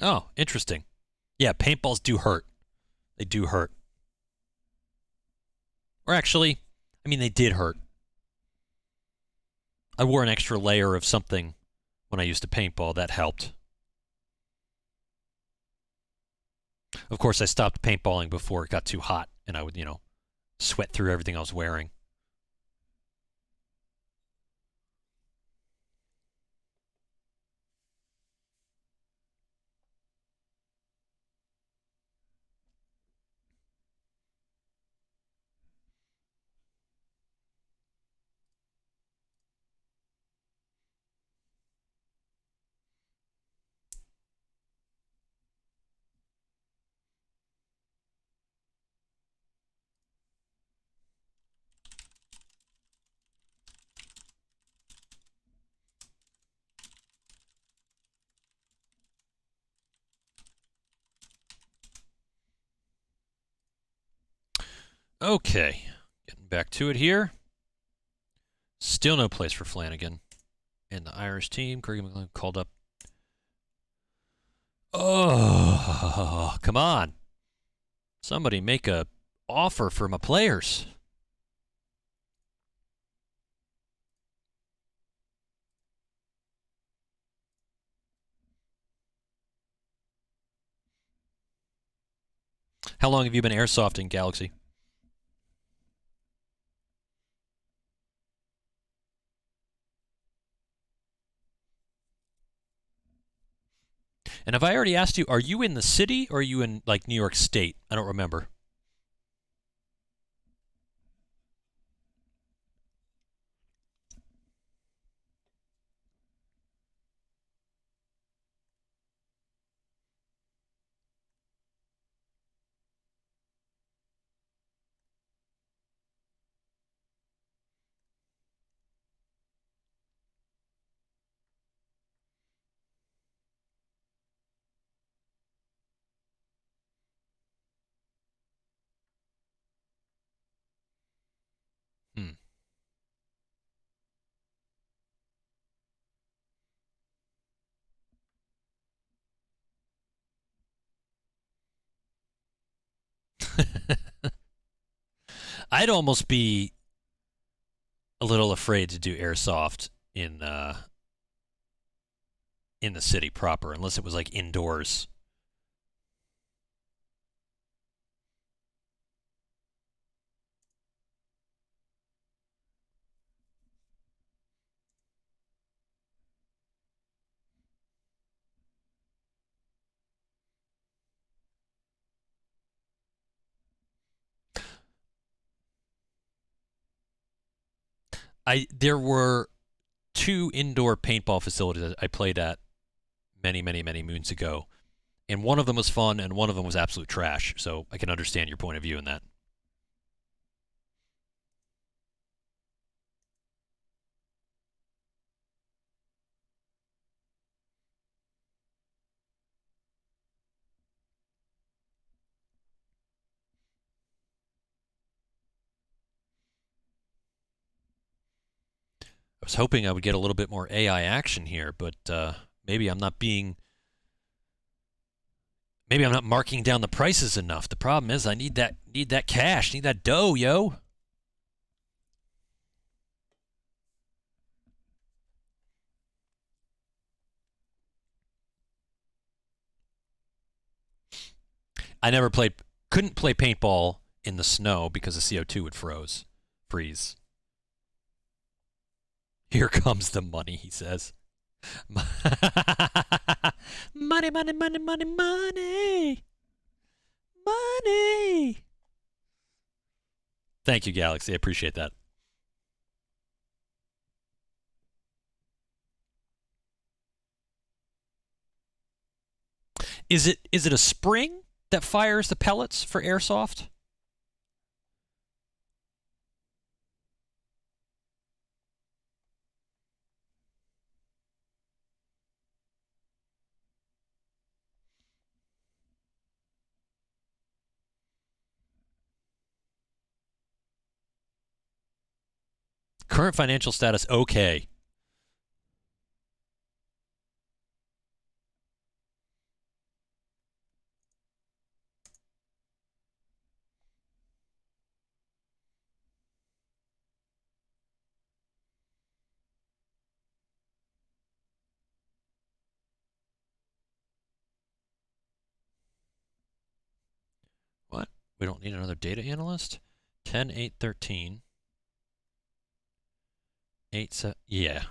Oh, interesting. Yeah, paintballs do hurt. They do hurt. Or actually, I mean, they did hurt. I wore an extra layer of something when I used to paintball. That helped. Of course, I stopped paintballing before it got too hot, and I would, sweat through everything I was wearing. Okay, getting back to it here. Still no place for Flanagan. And the Irish team, Craigie McLean called up. Oh, come on. Somebody make a offer for my players. How long have you been airsofting, Galaxy? And have I already asked you, are you in the city or are you in, like, New York State? I don't remember. Hmm. I'd almost be a little afraid to do airsoft in the city proper, unless it was like indoors. There were 2 indoor paintball facilities that I played at many, many, many moons ago, and one of them was fun, and one of them was absolute trash. So I can understand your point of view in that. I was hoping I would get a little bit more AI action here, but maybe I'm not being. Maybe I'm not marking down the prices enough. The problem is I need that cash, need that dough, yo. I never couldn't play paintball in the snow because the CO2 would freeze. Here comes the money, he says. Money, money, money, money, money. Money. Thank you, Galaxy. I appreciate that. Is it a spring that fires the pellets for airsoft? Current financial status okay. What? We don't need another data analyst? 10, 8, 13. 8, 7. Yeah.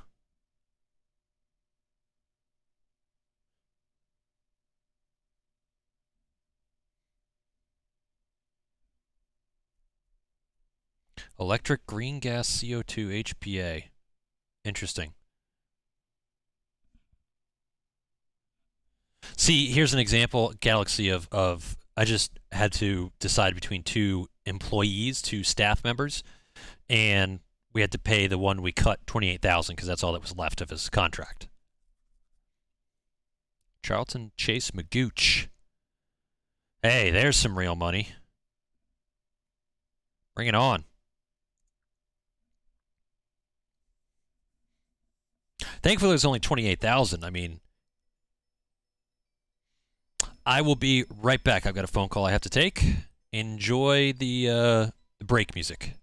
Electric green gas CO2 HPA. Interesting. See, here's an example, Galaxy, of I just had to decide between 2 employees, 2 staff members, and we had to pay the one we cut $28,000 because that's all that was left of his contract. Charlton Chase Magooch. Hey, there's some real money. Bring it on. Thankfully, there's only 28,000. I mean, I will be right back. I've got a phone call I have to take. Enjoy the break music.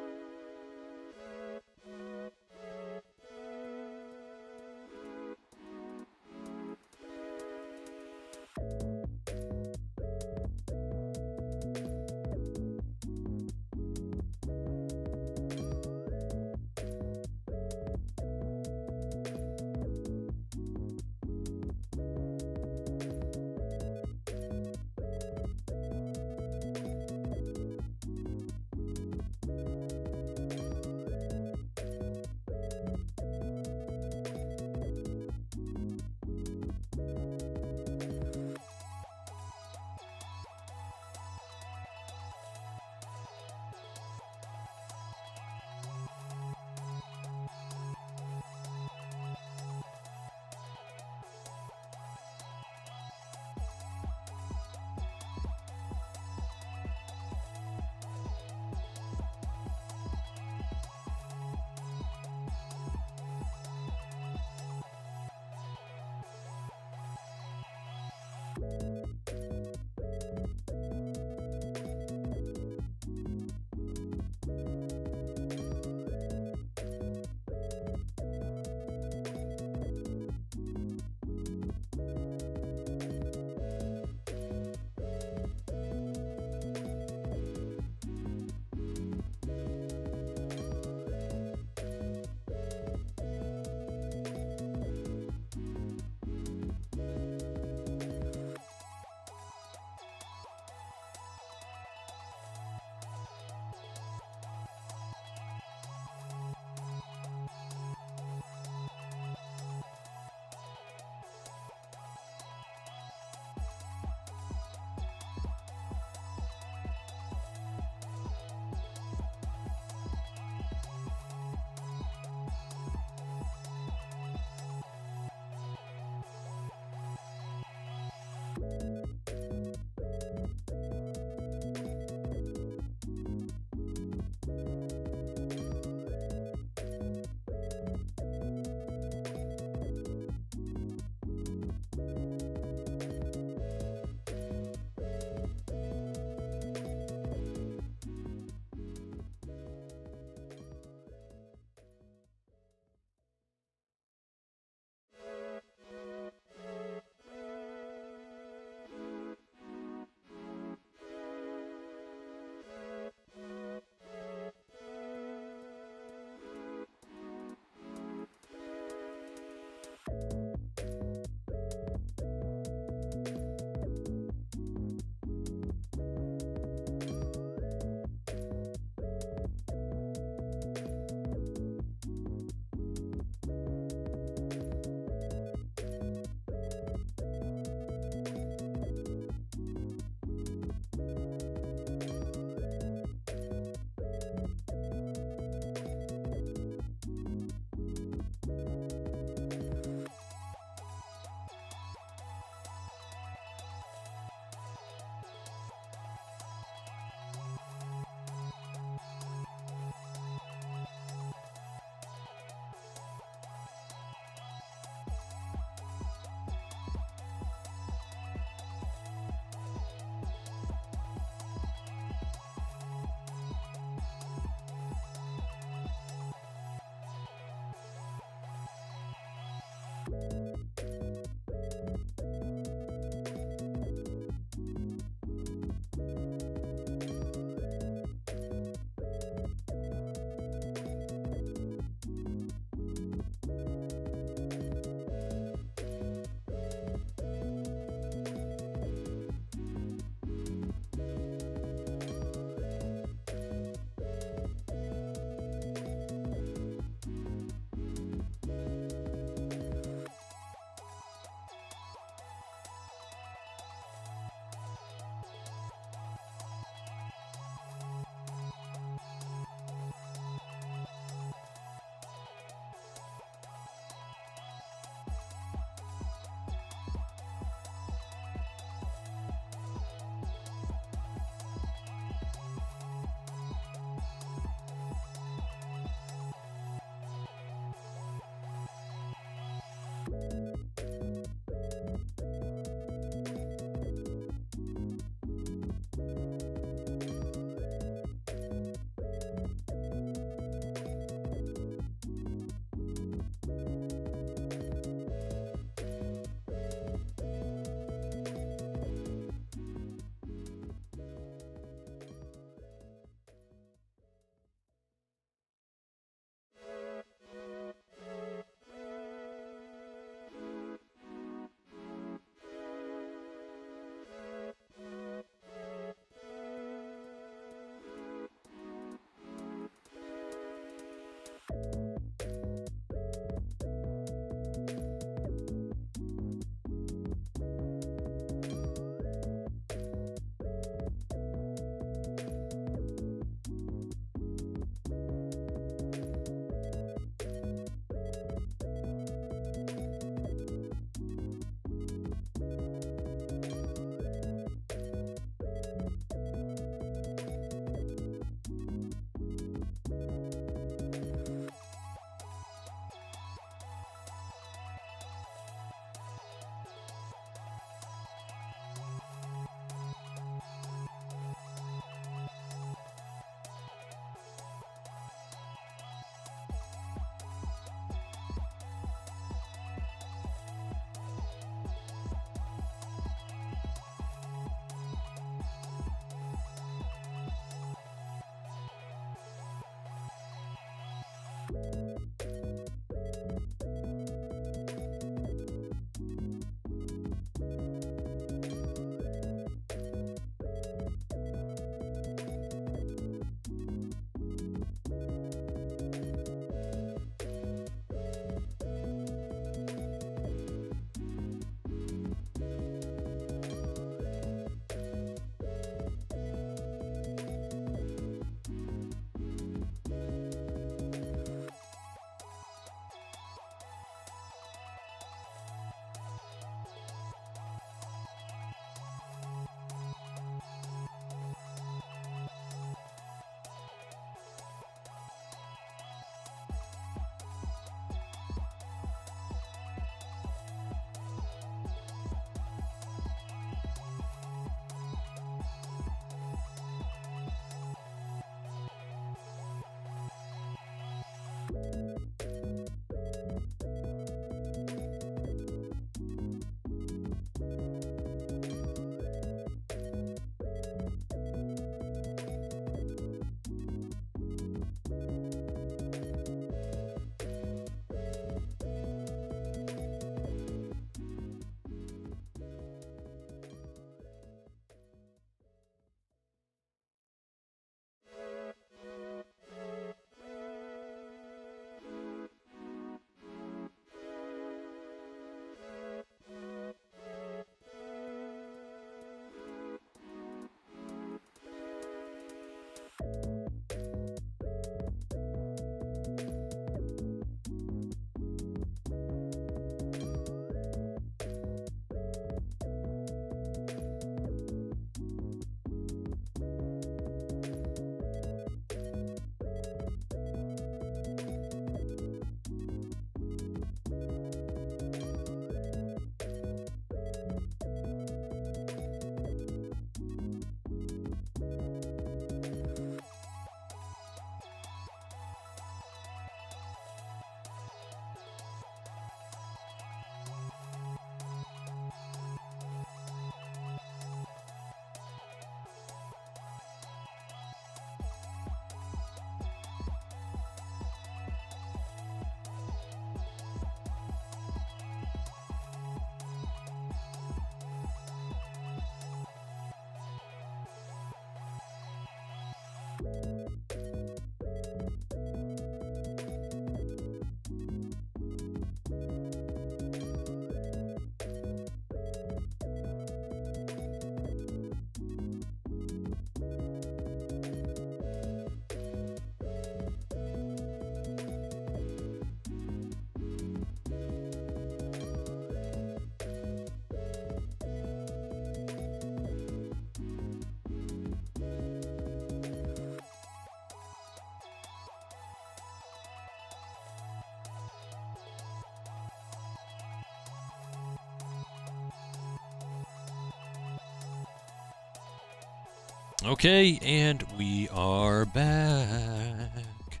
Okay, and we are back.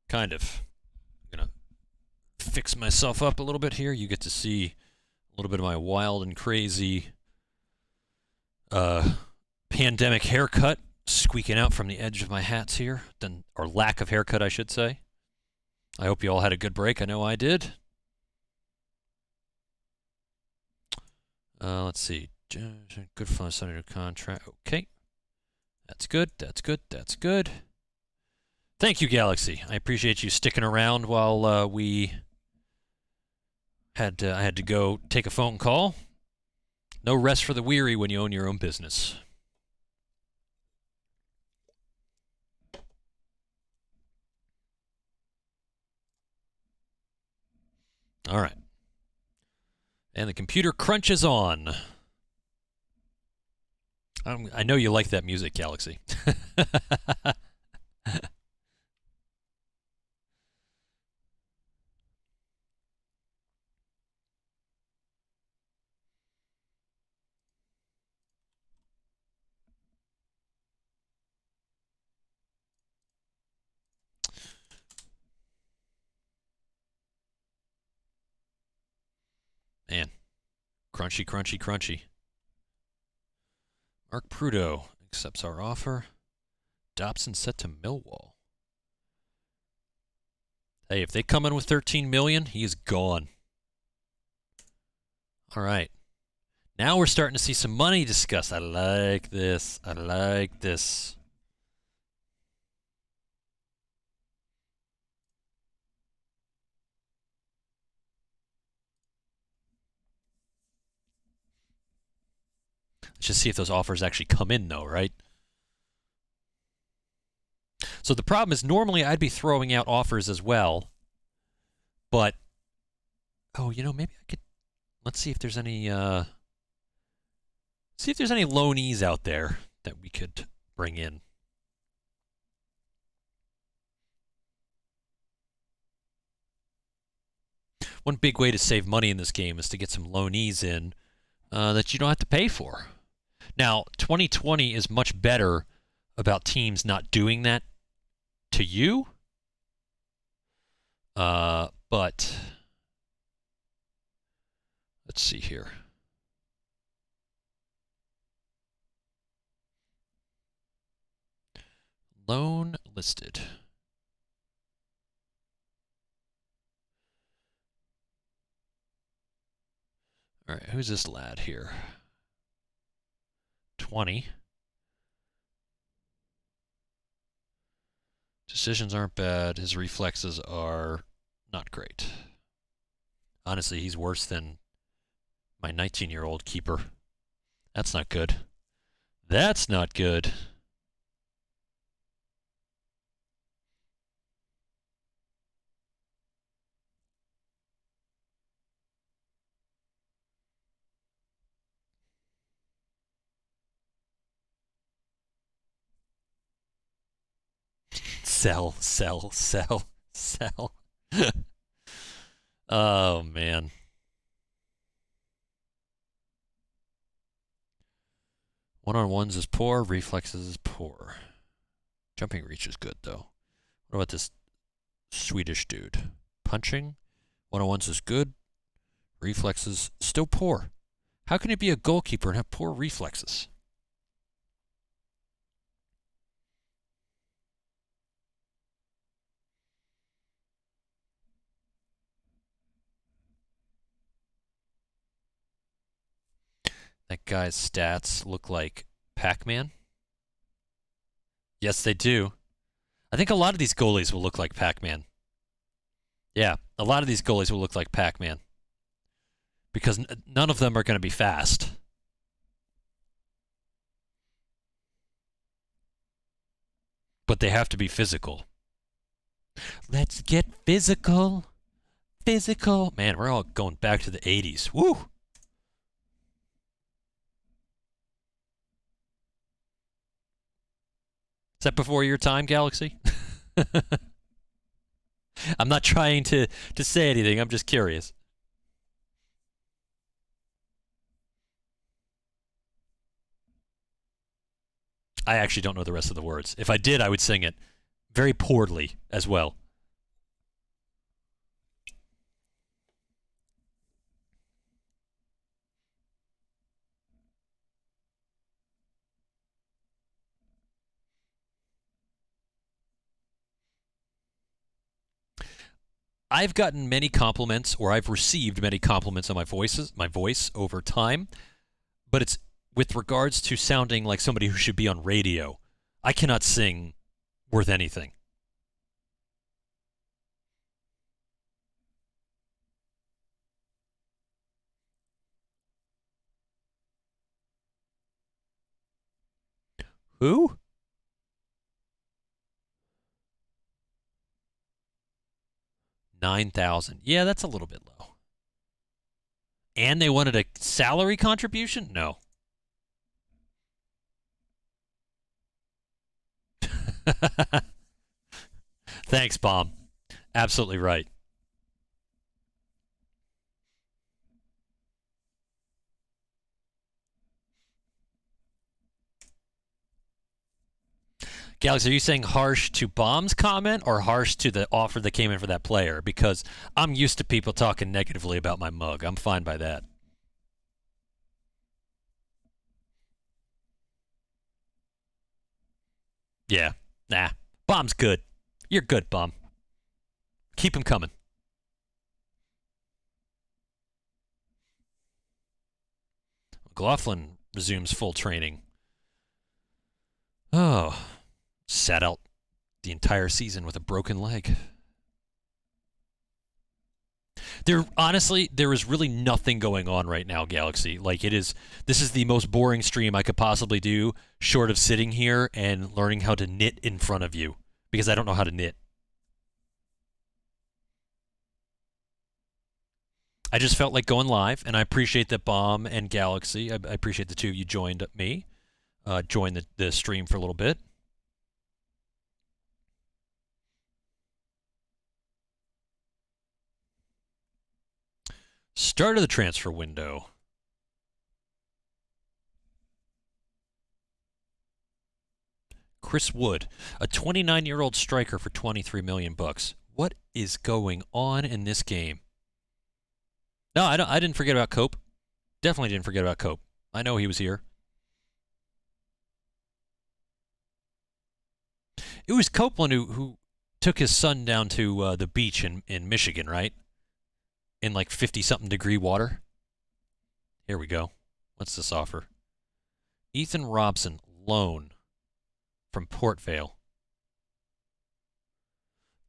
Kind of. I'm gonna fix myself up a little bit here. You get to see a little bit of my wild and crazy pandemic haircut squeaking out from the edge of my hats here, or lack of haircut, I should say. I hope you all had a good break. I know I did. Let's see. Good fun Sunday contract. Okay. That's good. That's good. That's good. Thank you, Galaxy. I appreciate you sticking around while I had to go take a phone call. No rest for the weary when you own your own business. All right. And the computer crunch is on. I know you like that music, Galaxy. Man, crunchy, crunchy, crunchy. Mark Prudo accepts our offer. Dobson set to Millwall. Hey, if they come in with $13 million, he is gone. All right. Now we're starting to see some money discussed. I like this. I like this. Let's just see if those offers actually come in, though, right? So the problem is normally I'd be throwing out offers as well, but maybe I could. Let's see if there's any. See if there's any loanees out there that we could bring in. One big way to save money in this game is to get some loanees in that you don't have to pay for. Now, 2020 is much better about teams not doing that to you. But let's see here. Loan listed. All right, who's this lad here? 20. Decisions aren't bad. His reflexes are not great. Honestly, he's worse than my 19-year-old keeper. That's not good. That's not good. Sell, sell, sell, sell. Oh, man. One-on-ones is poor. Reflexes is poor. Jumping reach is good, though. What about this Swedish dude? Punching. One-on-ones is good. Reflexes still poor. How can you be a goalkeeper and have poor reflexes? That guy's stats look like Pac-Man. Yes, they do. I think a lot of these goalies will look like Pac-Man. Yeah, a lot of these goalies will look like Pac-Man. Because none of them are going to be fast. But they have to be physical. Let's get physical. Physical. Man, we're all going back to the 80s. Woo! Is that before your time, Galaxy? I'm not trying to say anything. I'm just curious. I actually don't know the rest of the words. If I did, I would sing it very poorly as well. I've gotten many compliments, or I've received many compliments on my voice over time, but it's with regards to sounding like somebody who should be on radio. I cannot sing worth anything. Who? 9,000. Yeah, that's a little bit low. And they wanted a salary contribution? No. Thanks, Bomb. Absolutely right. Galaxy, are you saying harsh to Bomb's comment or harsh to the offer that came in for that player? Because I'm used to people talking negatively about my mug. I'm fine by that. Yeah. Nah. Bomb's good. You're good, Bomb. Keep him coming. McLaughlin resumes full training. Oh. Sat out the entire season with a broken leg. There is really nothing going on right now, Galaxy. This is the most boring stream I could possibly do, short of sitting here and learning how to knit in front of you, because I don't know how to knit. I just felt like going live, and I appreciate that Bomb and Galaxy, I appreciate the two of you joined me, joined the stream for a little bit. Start of the transfer window. Chris Wood, a 29-year-old striker for $23 million. What is going on in this game? No, I didn't forget about Cope. Definitely didn't forget about Cope. I know he was here. It was Copeland who took his son down to the beach in Michigan, right? In like 50-something degree water. Here we go. What's this offer? Ethan Robson, loan from Port Vale.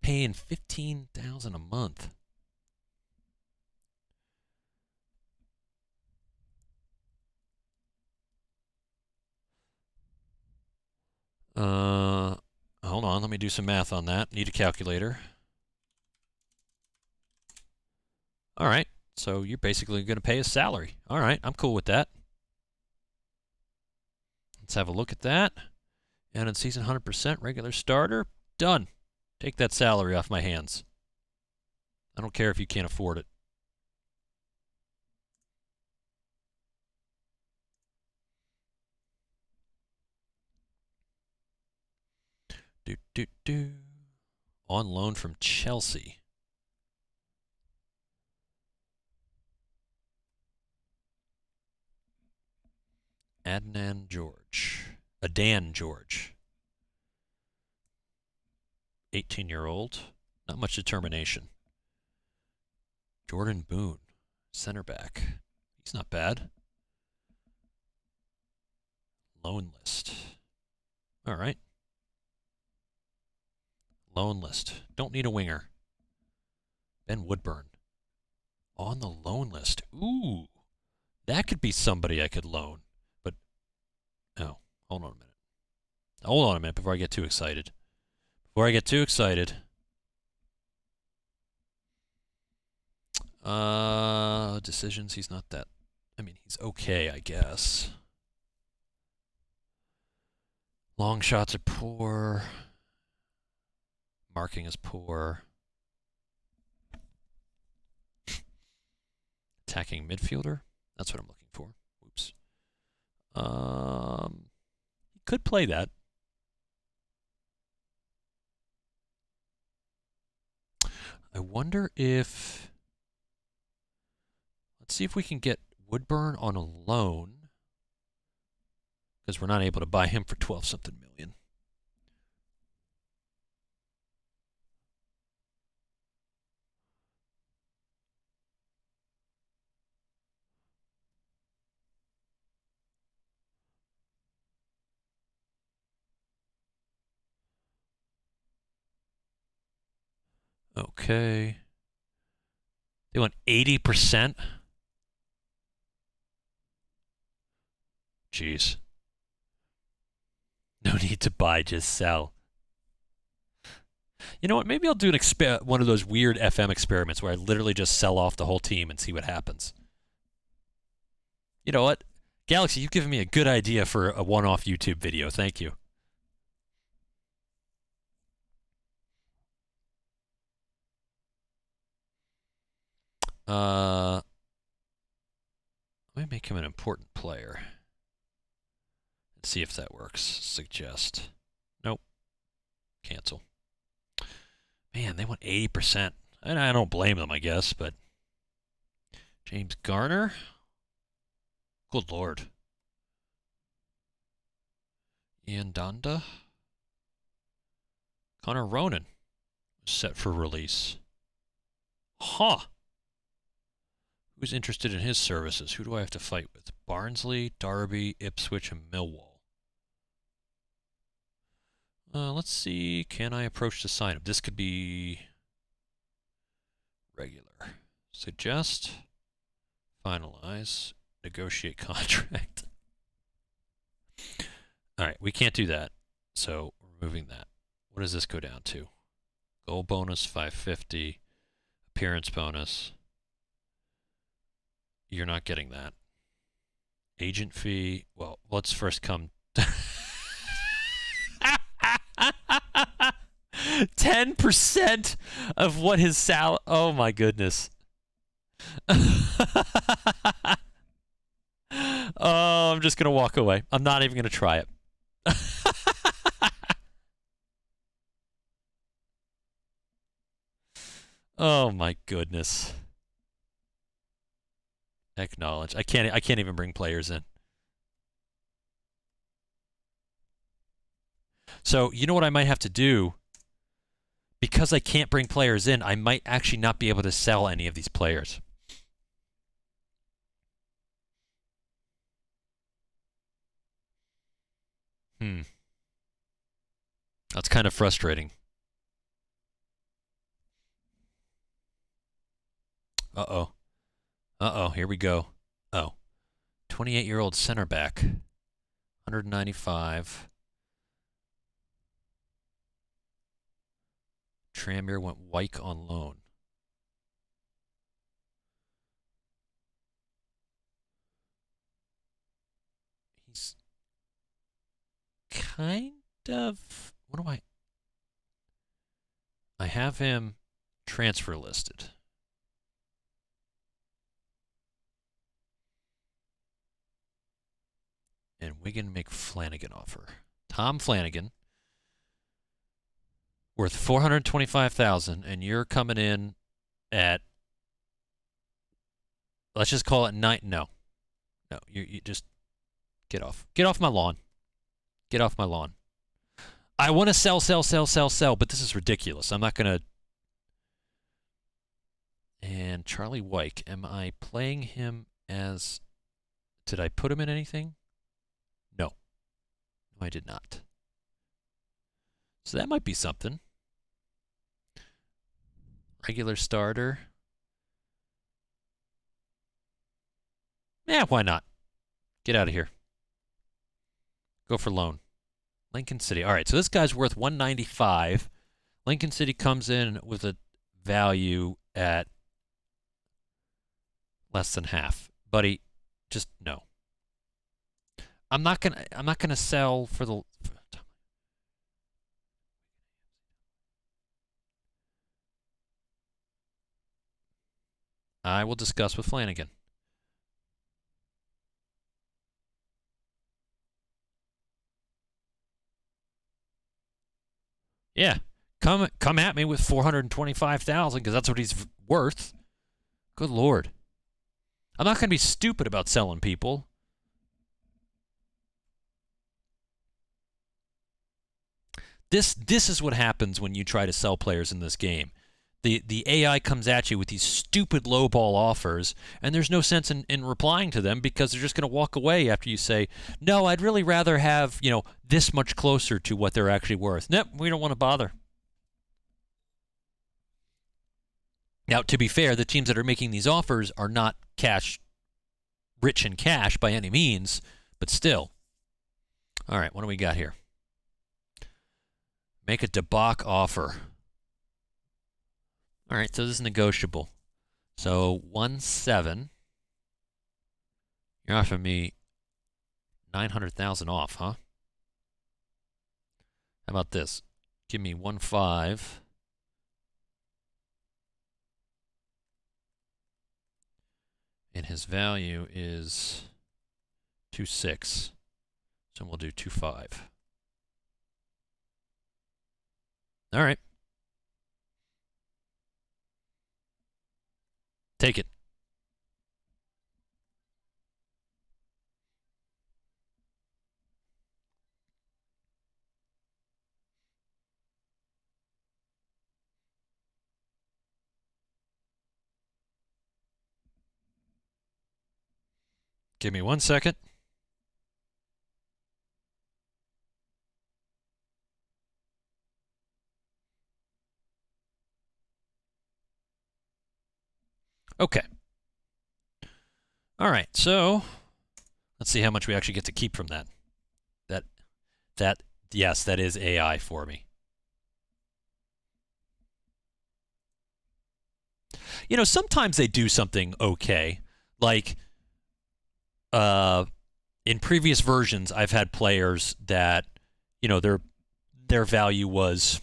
Paying $15,000 a month. Hold on, let me do some math on that. Need a calculator. All right, so you're basically going to pay his salary. All right, I'm cool with that. Let's have a look at that. And in season 100%, regular starter, done. Take that salary off my hands. I don't care if you can't afford it. On loan from Chelsea. Adan George. 18-year-old. Not much determination. Jordan Boone. Center back. He's not bad. Loan list. All right. Loan list. Don't need a winger. Ben Woodburn. On the loan list. Ooh. That could be somebody I could loan. But, oh, hold on a minute. Hold on a minute before I get too excited. Decisions, he's not that. I mean, he's okay, I guess. Long shots are poor. Marking is poor. Attacking midfielder? That's what I'm looking for. Oops. could play that. I wonder if... Let's see if we can get Woodburn on a loan, because we're not able to buy him for 12-something million. Okay. They want 80%? Jeez. No need to buy, just sell. You know what? Maybe I'll do one of those weird FM experiments where I literally just sell off the whole team and see what happens. You know what? Galaxy, you've given me a good idea for a one-off YouTube video. Thank you. Let me make him an important player. Let's see if that works. Suggest. Nope. Cancel. Man, they want 80%. And I don't blame them, I guess, but... James Garner? Good lord. Ian Donda? Connor Ronan was set for release. Huh. Who's interested in his services? Who do I have to fight with? Barnsley, Derby, Ipswich, and Millwall. Let's see. Can I approach the sign-up? This could be regular. Suggest. Finalize. Negotiate contract. All right, we can't do that. So we're removing that. What does this go down to? Goal bonus 550. Appearance bonus. You're not getting that. Agent fee. Well, let's first come. 10% of what his salary. Oh my goodness. Oh, I'm just going to walk away. I'm not even going to try it. Oh my goodness. Acknowledge. I can't even bring players in. So, you know what I might have to do? Because I can't bring players in, I might actually not be able to sell any of these players. That's kind of frustrating. Uh-oh. Uh-oh, here we go. Oh. 28-year-old center back. 195. Tranmere went Wyke on loan. He's kind of... What do I have him transfer listed. And Wigan make Flanagan offer. Tom Flanagan, worth $425,000, and you're coming in at, let's just call it nine. No, you just get off my lawn. Get off my lawn. I want to sell, but this is ridiculous. I'm not gonna. And Charlie Wyke, am I playing him as? Did I put him in anything? No, I did not. So that might be something. Regular starter. Yeah, why not? Get out of here. Go for loan. Lincoln City. All right, so this guy's worth $195. Lincoln City comes in with a value at less than half. Buddy, just no. I'm not gonna sell for the. I will discuss with Flanagan. Yeah. Come at me with 425,000 because that's what he's worth. Good Lord. I'm not going to be stupid about selling people. This is what happens when you try to sell players in this game. The AI comes at you with these stupid lowball offers, and there's no sense in replying to them because they're just going to walk away after you say, no, I'd really rather have, this much closer to what they're actually worth. Nope, we don't want to bother. Now, to be fair, the teams that are making these offers are not rich in cash by any means, but still. All right, what do we got here? Make a debauch offer. All right, so this is negotiable. So 1.7. You're offering me 900,000 off, huh? How about this? Give me 1.5. And his value is 2.6. So we'll do 2.5. All right. Take it. Give me 1 second. Okay. All right, so let's see how much we actually get to keep from that. Yes, that is AI for me. Sometimes they do something okay. Like, in previous versions, I've had players that, their value was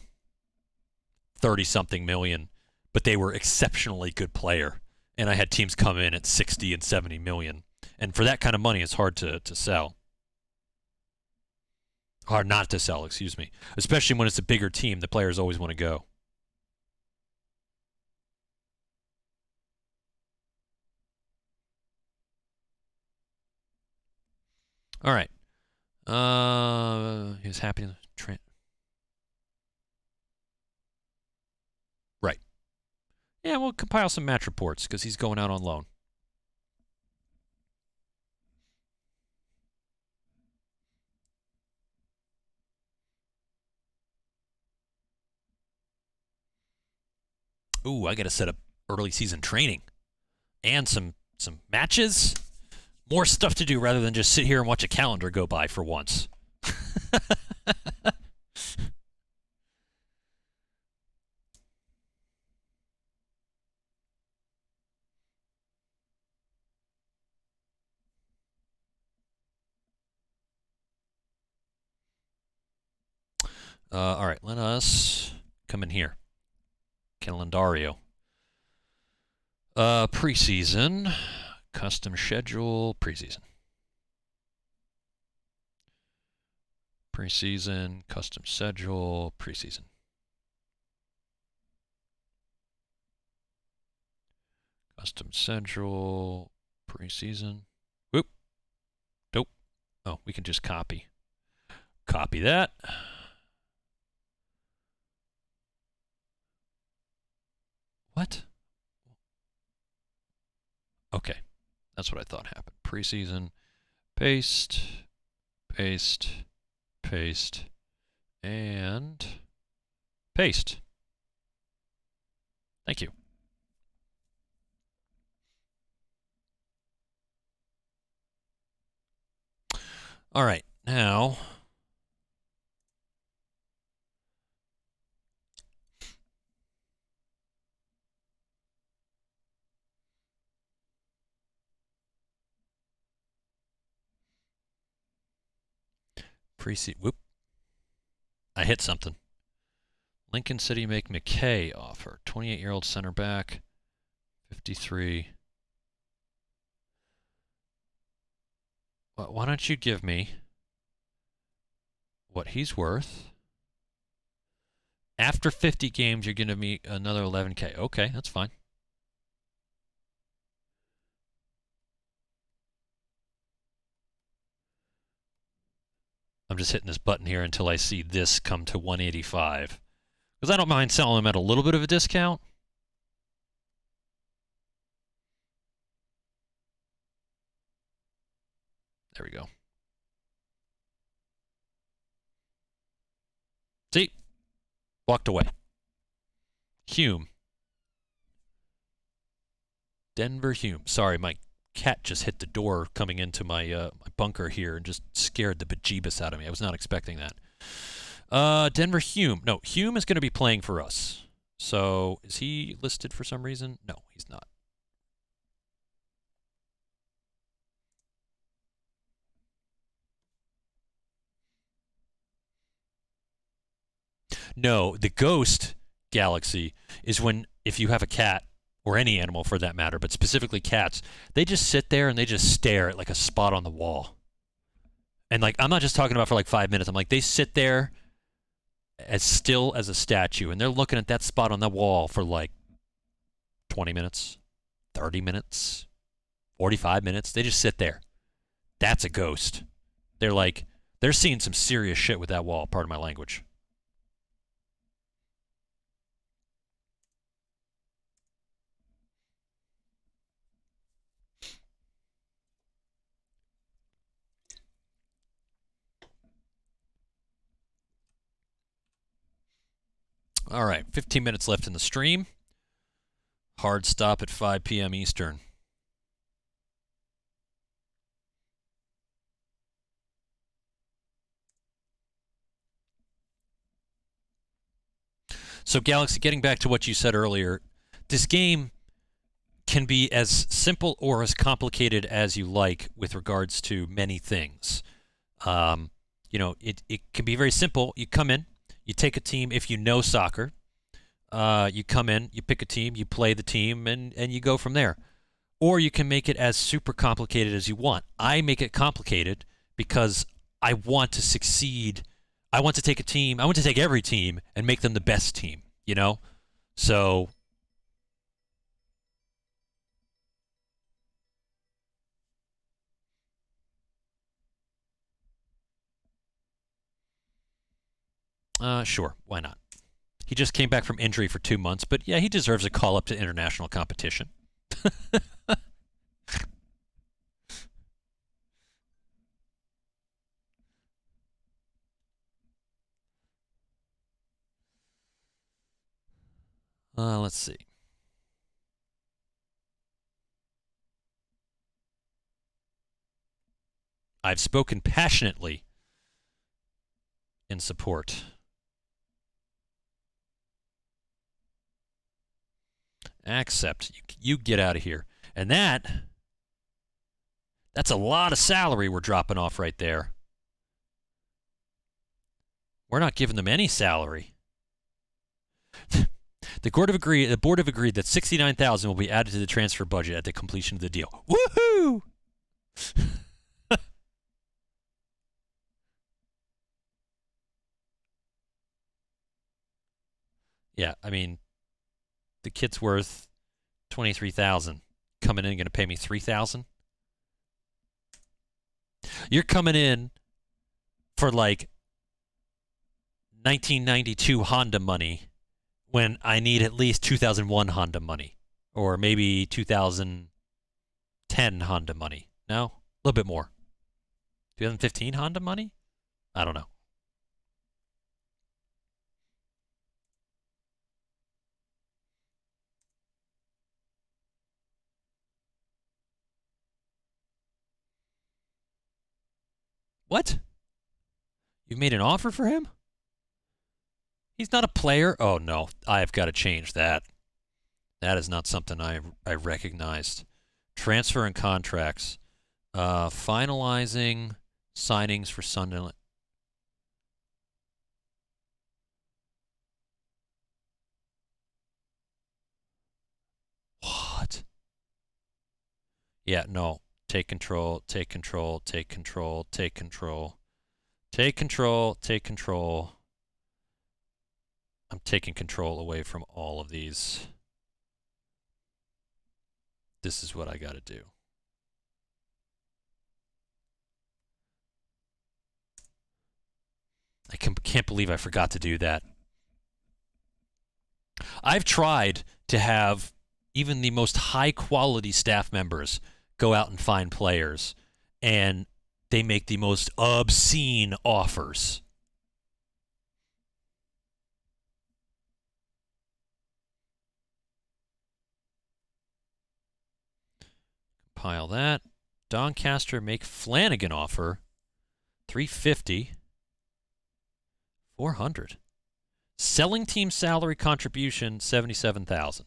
30-something million, but they were exceptionally good player. And I had teams come in at 60 and 70 million. And for that kind of money, it's hard to sell. Hard not to sell, excuse me. Especially when it's a bigger team, the players always want to go. All right. He was happy. Right. Yeah, we'll compile some match reports because he's going out on loan. Ooh, I got to set up early season training and some matches. More stuff to do rather than just sit here and watch a calendar go by for once. All right, let us come in here. Calendario. Preseason. Custom schedule. Preseason. Preseason. Custom schedule. Preseason. Custom schedule. Preseason. Whoop. Nope. Oh, we can just copy. Copy that. What? Okay. That's what I thought happened. Preseason. Paste. Paste. Paste. And paste. Thank you. All right. Now, whoop. I hit something. Lincoln City make McKay offer. 28-year-old center back. 53. Well, why don't you give me what he's worth After 50 games, you're going to meet another 11K. Okay, that's fine. I'm just hitting this button here until I see this come to 185. Because I don't mind selling them at a little bit of a discount. There we go. See? Walked away. Hume. Denver Hume. Sorry, my cat just hit the door coming into my my bunker here and just scared the bejeebus out of me. I was not expecting that. Denver Hume. No, Hume is going to be playing for us. So, is he listed for some reason? No, he's not. No, the ghost galaxy is when, if you have a cat, or any animal for that matter, but specifically cats, they just sit there and they just stare at like a spot on the wall. And like, I'm not just talking about for like 5 minutes. I'm like, they sit there as still as a statue and they're looking at that spot on the wall for like 20 minutes, 30 minutes, 45 minutes. They just sit there. That's a ghost. They're seeing some serious shit with that wall, pardon my language. All right, 15 minutes left in the stream. Hard stop at 5 p.m. Eastern. So, Galaxy, getting back to what you said earlier, this game can be as simple or as complicated as you like with regards to many things. It can be very simple. You come in, you take a team if you know soccer. You come in, you pick a team, you play the team, and you go from there. Or you can make it as super complicated as you want. I make it complicated because I want to succeed. I want to take a team. I want to take every team and make them the best team, you know? So sure, why not? He just came back from injury for 2 months, but yeah, he deserves a call up to international competition. Let's see. I've spoken passionately in support. Accept. You get out of here. And that's a lot of salary we're dropping off right there. We're not giving them any salary. The board have agreed that $69,000 will be added to the transfer budget at the completion of the deal. Woohoo! Yeah, I mean, the kid's worth $23,000. Coming in, going to pay me $3,000. You're coming in for like 1992 Honda money when I need at least 2001 Honda money, or maybe 2010 Honda money. No, a little bit more. 2015 Honda money? I don't know. What? You've made an offer for him? He's not a player? Oh, no. I've got to change that. That is not something I recognized. Transfer and contracts. Finalizing signings for Sunderland. What? Yeah, no. Take control, take control, take control, take control. Take control, take control. I'm taking control away from all of these. This is what I got to do. I can't believe I forgot to do that. I've tried to have even the most high-quality staff members go out and find players, and they make the most obscene offers. Compile that. Doncaster make Flanagan offer $350, $400. Selling team salary contribution $77,000.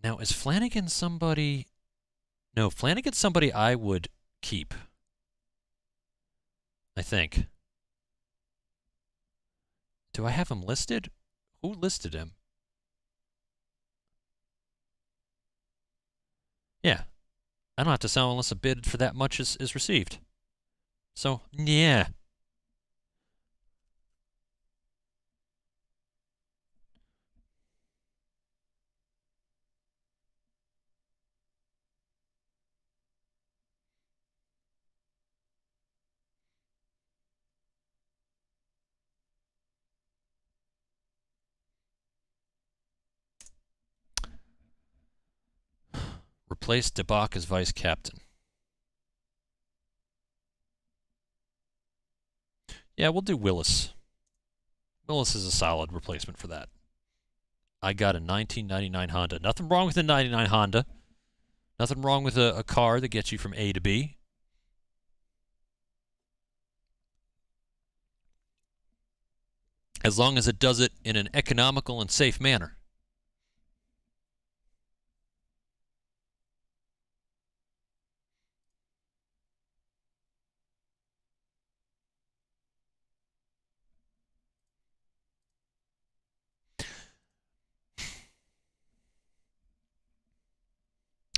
Now, is Flanagan somebody? No, Flanagan's somebody I would keep. I think. Do I have him listed? Who listed him? Yeah. I don't have to sell unless a bid for that much is received. So, yeah. Replace DeBach as vice captain. Yeah, we'll do Willis. Willis is a solid replacement for that. I got a 1999 Honda. Nothing wrong with a 99 Honda. Nothing wrong with a car that gets you from A to B. As long as it does it in an economical and safe manner.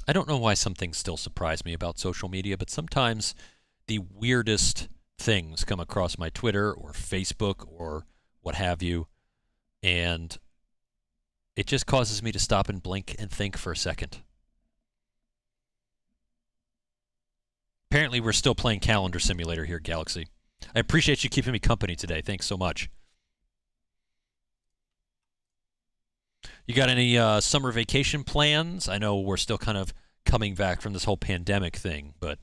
I don't know why some things still surprise me about social media, but sometimes the weirdest things come across my Twitter or Facebook or what have you, and it just causes me to stop and blink and think for a second. Apparently, we're still playing Calendar Simulator here, Galaxy. I appreciate you keeping me company today. Thanks so much. You got any summer vacation plans? I know we're still kind of coming back from this whole pandemic thing, but...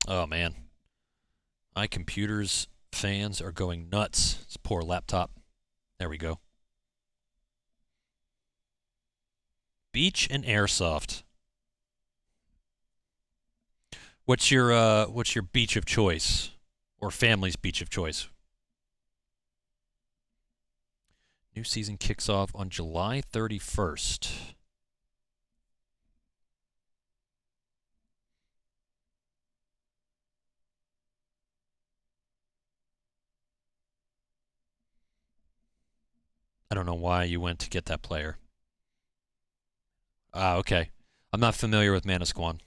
Oh, man. My computer's fans are going nuts. This poor laptop. There we go. Beach and airsoft. What's your beach of choice? Or family's beach of choice? New season kicks off on July 31st. I don't know why you went to get that player. Ah, okay. I'm not familiar with Manasquan.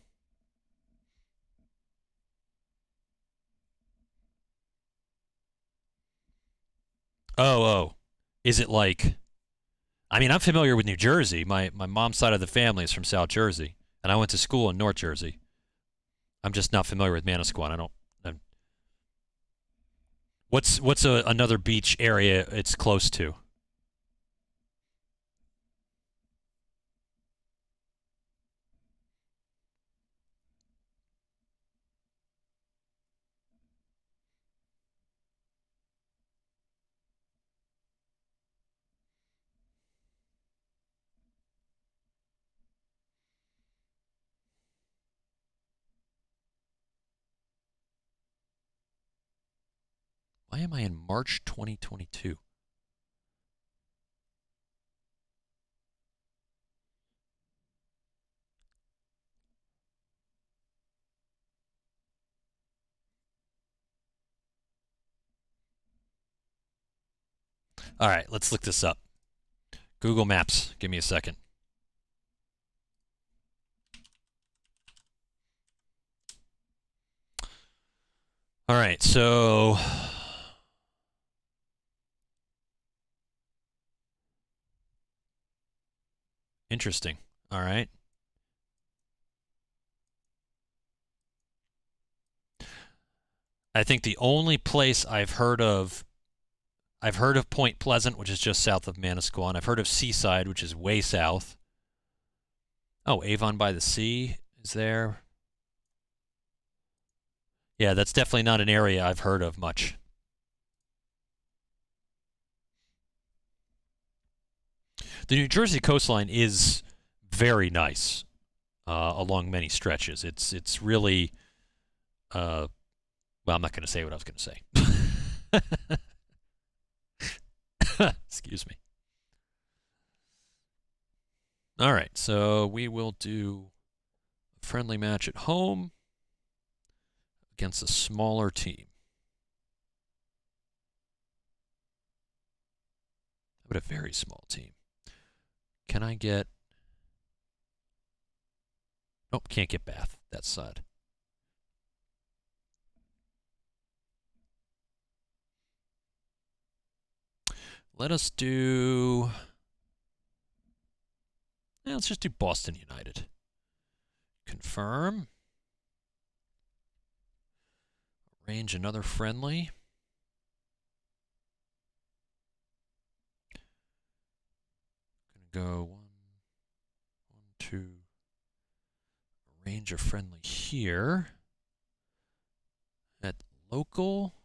Oh. Is it like... I mean, I'm familiar with New Jersey. My mom's side of the family is from South Jersey, and I went to school in North Jersey. I'm just not familiar with Manasquan. What's another beach area it's close to? Why am I in March 2022? All right, let's look this up. Google Maps. Give me a second. All right, so interesting. All right. I think the only place I've heard of Point Pleasant, which is just south of Manasquan. I've heard of Seaside, which is way south. Oh, Avon by the Sea is there. Yeah, that's definitely not an area I've heard of much. The New Jersey coastline is very nice along many stretches. It's really well, I'm not going to say what I was going to say. Excuse me. All right, so we will do a friendly match at home against a smaller team. But a very small team. Can I get... Nope, can't get Bath. That side. Let us do... let's just do Boston United. Confirm. Arrange another friendly. Gonna go 1, 1, 2. Arrange a friendly here. At local.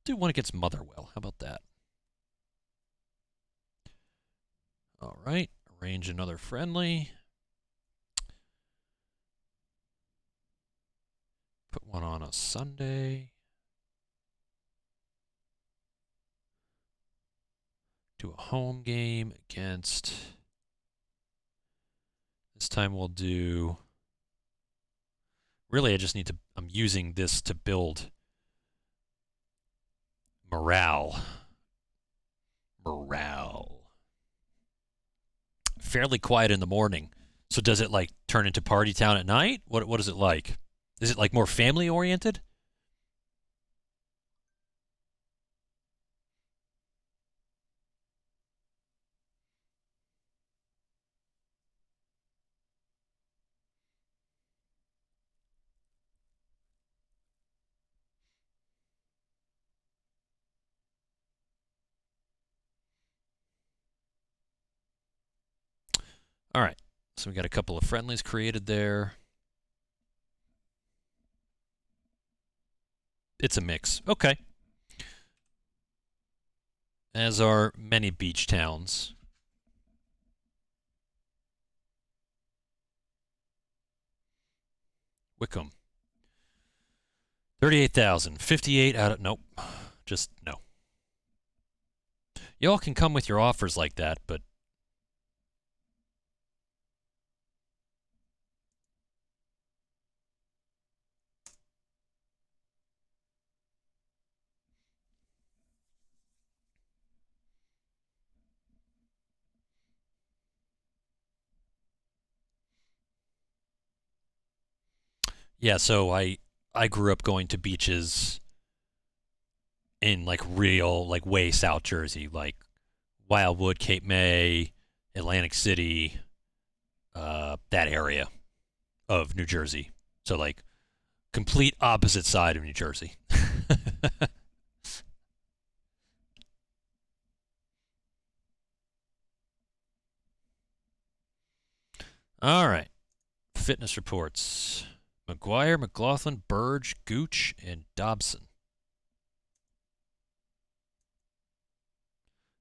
Do one against Motherwell. How about that? All right. Arrange another friendly. Put one on a Sunday. Do a home game against... This time we'll do... Really, I just need to... I'm using this to build morale. Fairly quiet in the morning. So does it like turn into party town at night? What is it like? Is it like more family oriented? All right. So we got a couple of friendlies created there. It's a mix. Okay. As are many beach towns. Wickham. 38,000. 58 out of... Nope. Just no. Y'all can come with your offers like that, but... Yeah, so I grew up going to beaches in like real, like way South Jersey, like Wildwood, Cape May, Atlantic City, that area of New Jersey. So like complete opposite side of New Jersey. All right. Fitness reports. McGuire, McLaughlin, Burge, Gooch, and Dobson.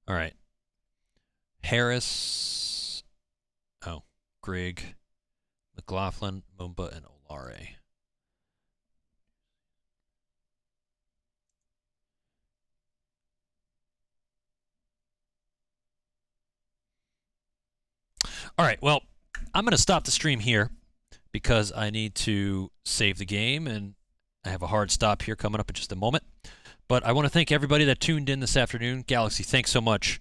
All right. Harris. Oh, Grigg, McLaughlin, Mumba, and Olare. All right, well, I'm going to stop the stream here because I need to save the game, and I have a hard stop here coming up in just a moment. But I want to thank everybody that tuned in this afternoon. Galaxy, thanks so much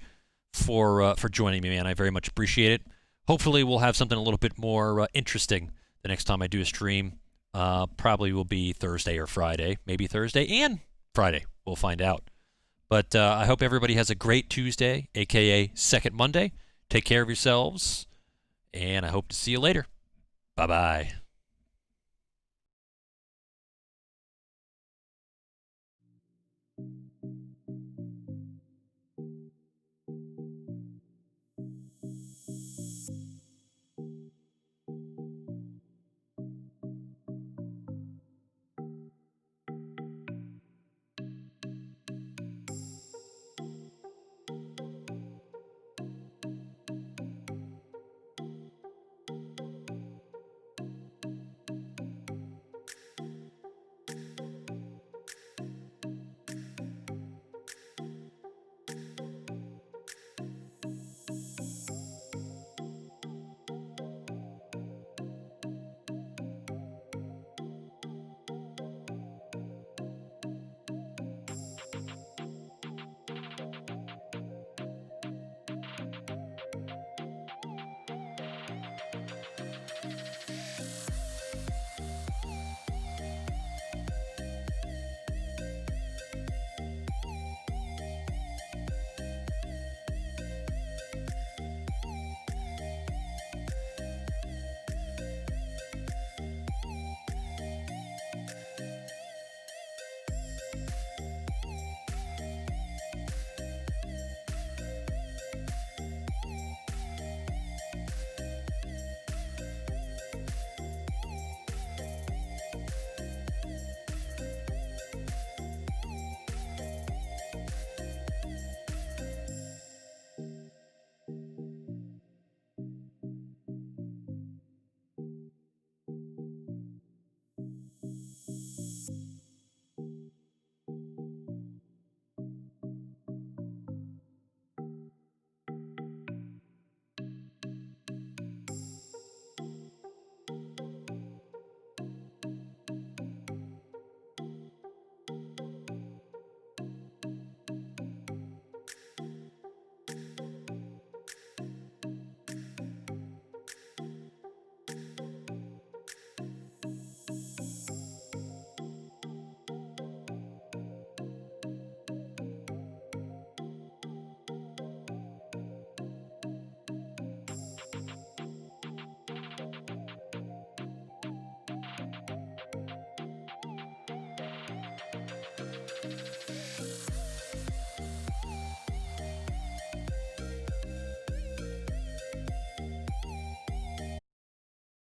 for joining me, man. I very much appreciate it. Hopefully we'll have something a little bit more interesting the next time I do a stream. Probably will be Thursday or Friday. Maybe Thursday and Friday. We'll find out. But I hope everybody has a great Tuesday, a.k.a. Second Monday. Take care of yourselves, and I hope to see you later. Bye-bye.